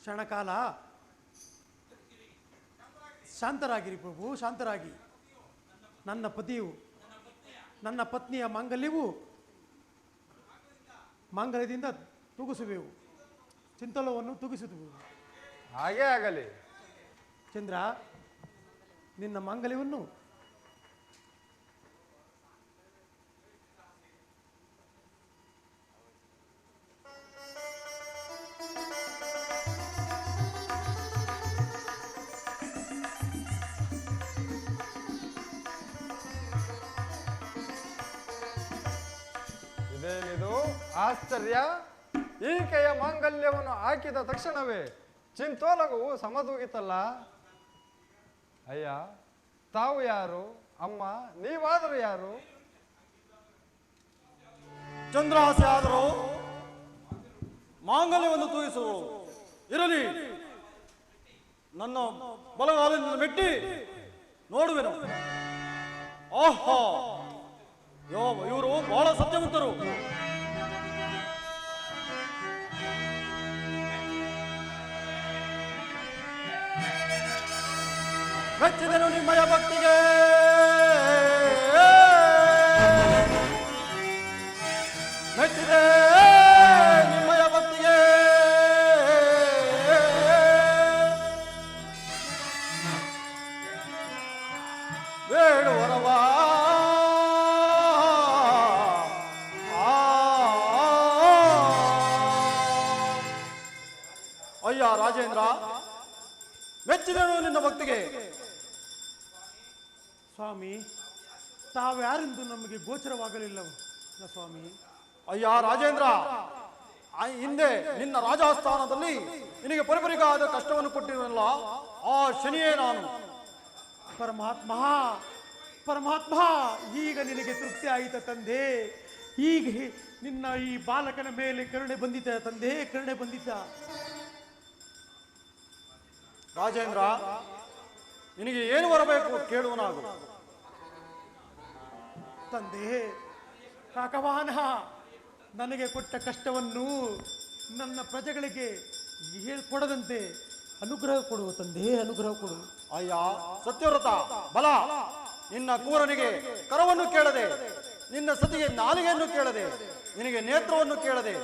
ಕ್ಷಣಕಾಲ ಶಾಂತರಾಗಿರಿ ಪ್ರಭು, ಶಾಂತರಾಗಿ. ನನ್ನ ಪತಿಯು ನನ್ನ ಪತ್ನಿಯ ಮಾಂಗಲ್ಯವು ಮಾಂಗಲ್ಯದಿಂದ ತೂಗಿಸುವೆವು, ಚಿಂತಲವನ್ನು ತೂಗಿಸುತ್ತೇವೆ. ಹಾಗೇ ಆಗಲಿ. ಚಂದ್ರ, ನಿನ್ನ ಮಾಂಗಲ್ಯವನ್ನು ಇದೇನಿದು ಆಶ್ಚರ್ಯ! ಈಕೆಯ ಮಾಂಗಲ್ಯವನ್ನು ಹಾಕಿದ ತಕ್ಷಣವೇ ಚಿಂತೋಲಗವು ಸಮದೂಗಿತಲ್ಲ. ಅಯ್ಯ, ತಾವು ಯಾರು? ಅಮ್ಮ, ನೀವಾದರೂ ಯಾರು? ಚಂದ್ರಹಾಸ್ಯ ಆದರೂ ಮಾಂಗಲ್ಯವನ್ನು ತೂಗಿಸುವಳು. ಇರಲಿ, ನನ್ನ ಬಲಗಾಲಿನಿಂದ ಮೆಟ್ಟಿ ನೋಡುವೆನು. ಆಹಾ, ಇವರು ಬಹಳ ಸತ್ಯವಂತರು. ಮೆಚ್ಚಿದನು ನಿಮ್ಮಯ ಭಕ್ತಿಗೆ, ಮೆಚ್ಚಿದೆ ನಿಮ್ಮಯ ಭಕ್ತಿಗೆ. ಬೇಡುವರವ ಅಯ್ಯ ರಾಜೇಂದ್ರ, ಮೆಚ್ಚಿದನು ನಿನ್ನ ಭಕ್ತಿಗೆ. ಸ್ವಾಮಿ, ತಾವ್ಯಾರೆಂದು ನಮಗೆ ಗೋಚರವಾಗಲಿಲ್ಲವು ಸ್ವಾಮಿ. ಅಯ್ಯ ರಾಜೇಂದ್ರ, ಹಿಂದೆ ನಿನ್ನ ರಾಜಸ್ಥಾನದಲ್ಲಿ ನಿನಗೆ ಪರಿಪರಿಗಾದ ಕಷ್ಟವನ್ನು ಕೊಟ್ಟಿರಲ್ಲ, ಆ ಶನಿಯೇ ನಾನು. ಪರಮಾತ್ಮ, ಪರಮಾತ್ಮ, ಈಗ ನಿನಗೆ ತೃಪ್ತಿ ಆಯಿತ ತಂದೆ. ಈಗ ನಿನ್ನ ಈ ಬಾಲಕನ ಮೇಲೆ ಕರುಣೆ ಬಂದಿತ ತಂದೆ, ಕರುಣೆ ಬಂದಿತ. ರಾಜೇಂದ್ರ, ನಿನಗೆ ಏನು ಬರಬೇಕು ಕೇಳುವನಾಗು. ತಂದೆ, ಕಾಕವಾಹನ ನನಗೆ ಕೊಟ್ಟ ಕಷ್ಟವನ್ನು ನನ್ನ ಪ್ರಜೆಗಳಿಗೆ ಹೇಳ್ಕೊಡದಂತೆ ಅನುಗ್ರಹ ಕೊಡುವ ತಂದೆ, ಅನುಗ್ರಹ ಕೊಡು. ಅಯ್ಯ ಸತ್ಯವ್ರತ ಬಲ, ನಿನ್ನ ಕೂರನಿಗೆ ಕರವನ್ನು ಕೇಳದೆ, ನಿನ್ನ ಸತಿಗೆ ನಾಲಿಗೆಯನ್ನು ಕೇಳದೆ, ನಿನಗೆ ನೇತ್ರವನ್ನು ಕೇಳದೆ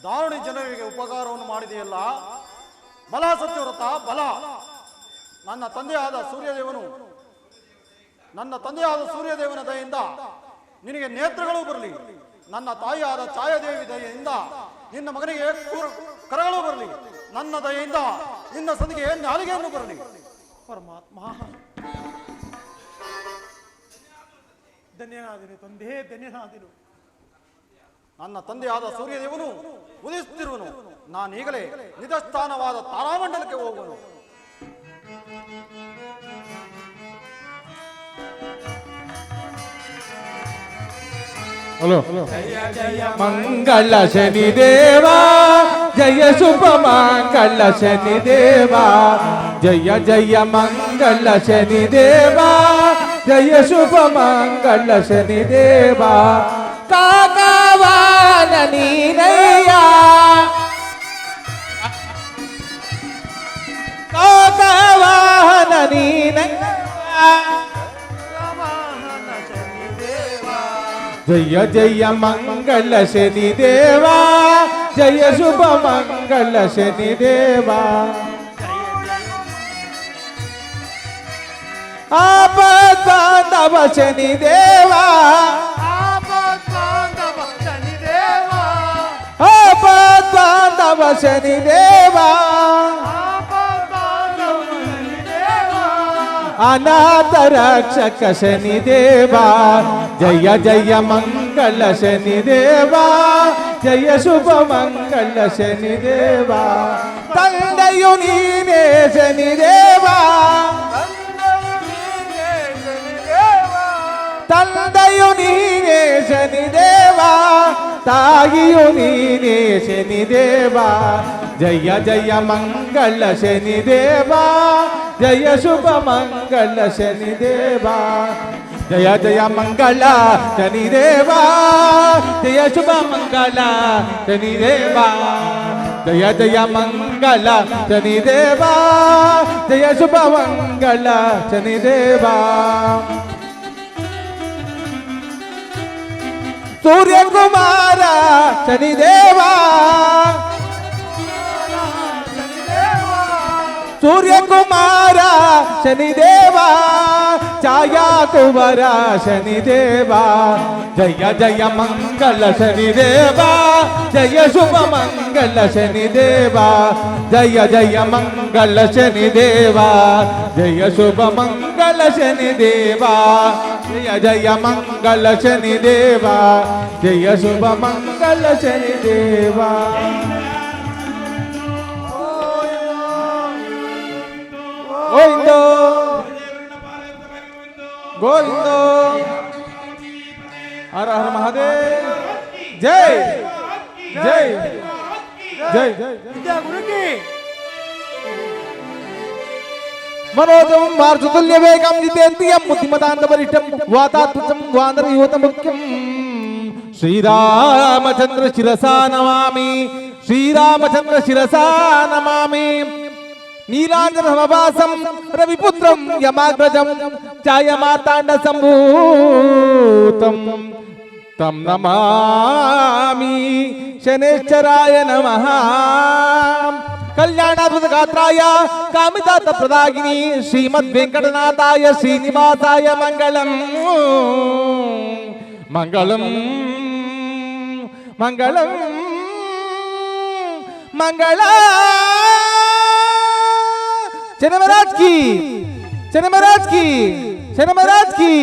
ದಾರುಣಿ ಜನರಿಗೆ ಉಪಕಾರವನ್ನು ಮಾಡಿದೆಯಲ್ಲ. ಬಲ ಸತ್ಯವ್ರತ ಬಲ. ನನ್ನ ತಂದೆಯಾದ ಸೂರ್ಯದೇವನ ದಯೆಯಿಂದ ನಿನಗೆ ನೇತ್ರಗಳು ಬರಲಿ. ನನ್ನ ತಾಯಿಯಾದ ಛಾಯಾದೇವಿ ದಯೆಯಿಂದ ನಿನ್ನ ಮಗನಿಗೆ ಕರಗಳು ಬರಲಿ. ನನ್ನ ದಯೆಯಿಂದ ನಿನ್ನ ಸತಿಗೆ ನಾಲಿಗೆಯನ್ನು ಬರಲಿ. ಪರಮಾತ್ಮ, ಧನ್ಯನಾದನು ತಂದೆ, ಧನ್ಯನಾದನು. ನನ್ನ ತಂದೆಯಾದ ಸೂರ್ಯದೇವನು ಉದಿಸುತ್ತಿರುವನು. ನಾನೀಗಲೇ ನಿಜಸ್ಥಾನವಾದ ತಾರಾಮಂಡಲಕ್ಕೆ ಹೋಗುವನು. ಜಯ ಜಯ ಮಂಗಳ ಶನಿದೇವ, ಜಯ ಶುಭ ಮಂಗಳ ಶನಿದೇವ. ಜಯ ಜಯ ಮಂಗಳ ಶನಿದೇವ, ಜಯ ಶುಭ ಮಂಗಳ ಶನಿದೇವ. ಕಾಕವಾನ ನೀನಯ್ಯ, ಕಾಕವಾನ ನೀನಯ್ಯ. ಜಯ ಜಯ ಮಂಗಳ ಶನಿದೇವ, ಜಯ ಶುಭ ಮಂಗಳ ಶನಿದೇವ. ಆಪದ್ಬಾಂಧವ ಶನಿದೇವ ಆಪದ್ಬಾಂಧವ ಶನಿದೇವ ಆಪದ್ಬಾಂಧವ ಶನಿದೇವ ಆಪದ್ಬಾಂಧವ ಶನಿದೇವ ಅನಾಥ ರಕ್ಷಕ ಶನಿದೇವ ಜಯ ಜಯ ಮಂಗಳ ಶನಿದೇವ ಜಯ ಶುಭ ಮಂಗಳ ಶನಿದೇವ ತಂದೆಯು ನೀನೇ ಶನಿದೇವ ತಂದೆಯು ನೀನೇ ಶನಿದೇವ ತಾಯಿಯು ನೀನೇ ಶನಿದೇವ ಜಯ ಜಯ ಮಂಗಳ ಶನಿದೇವ ಜಯ ಶುಭ ಮಂಗಳ ಶನಿದೇವ ಜಯ ಜಯ ಮಂಗಳ ಶನಿದೇವ ಜಯ ಶುಭ ಮಂಗಳ ಶನಿದೇವ ಜಯ ಜಯ ಮಂಗಳ ಶನಿದೇವ ಜಯ ಶುಭ ಮಂಗಳ ಶನಿದೇವ ಸೂರ್ಯ ಕುಮಾರ ಶನಿದೇವ ಸೂರ್ಯ ಕುಮಾರ ಶನಿದೇವ ಛಾಯಾ ಕುವರ ಶನಿದೇವ ಜಯ ಜಯ ಮಂಗಳ ಶನಿದೇವ ಜಯ ಶುಭ ಮಂಗಳ ಶನಿದೇವ ಜಯ ಜಯ ಮಂಗಳ ಶನಿದೇವ ಜಯ ಶುಭ ಮಂಗಳ ಶನಿದೇವ ಜಯ ಜಯ ಮಂಗಳ ಶನಿದೇವ ಜಯ ಶುಭ ಮಂಗಳ ಶನಿದೇವ ಗೋವಿಂದ ಗೋವಿಂದ ಹರ ಹರ ಮಹಾದೇವ್ ಜೈ ಜೈ ಜೈ ಜೈ मनोजम मार्जुतुल्य वेगम जितेन्द्रियं बुद्धिमतान्तपरिष्टं वातात्मजं वानरयूत मुख्यं श्रीरामचंद्र शिरसा नमामि श्रीरामचंद्र शिरसा नमामि नीलांजन समभासं रविपुत्रं यमाग्रजं छायामार्ताण्ड सम्भूतं तं नमामि शनैश्चराय नमः कल्याणाद्भुत गात्राय कामितार्थ प्रदायिनी श्रीमद् वेंकटनाथाय श्रीनिवासाय मंगलम मंगलम मंगलम मंगला शनि महाराज की शनि महाराज की शनि महाराज की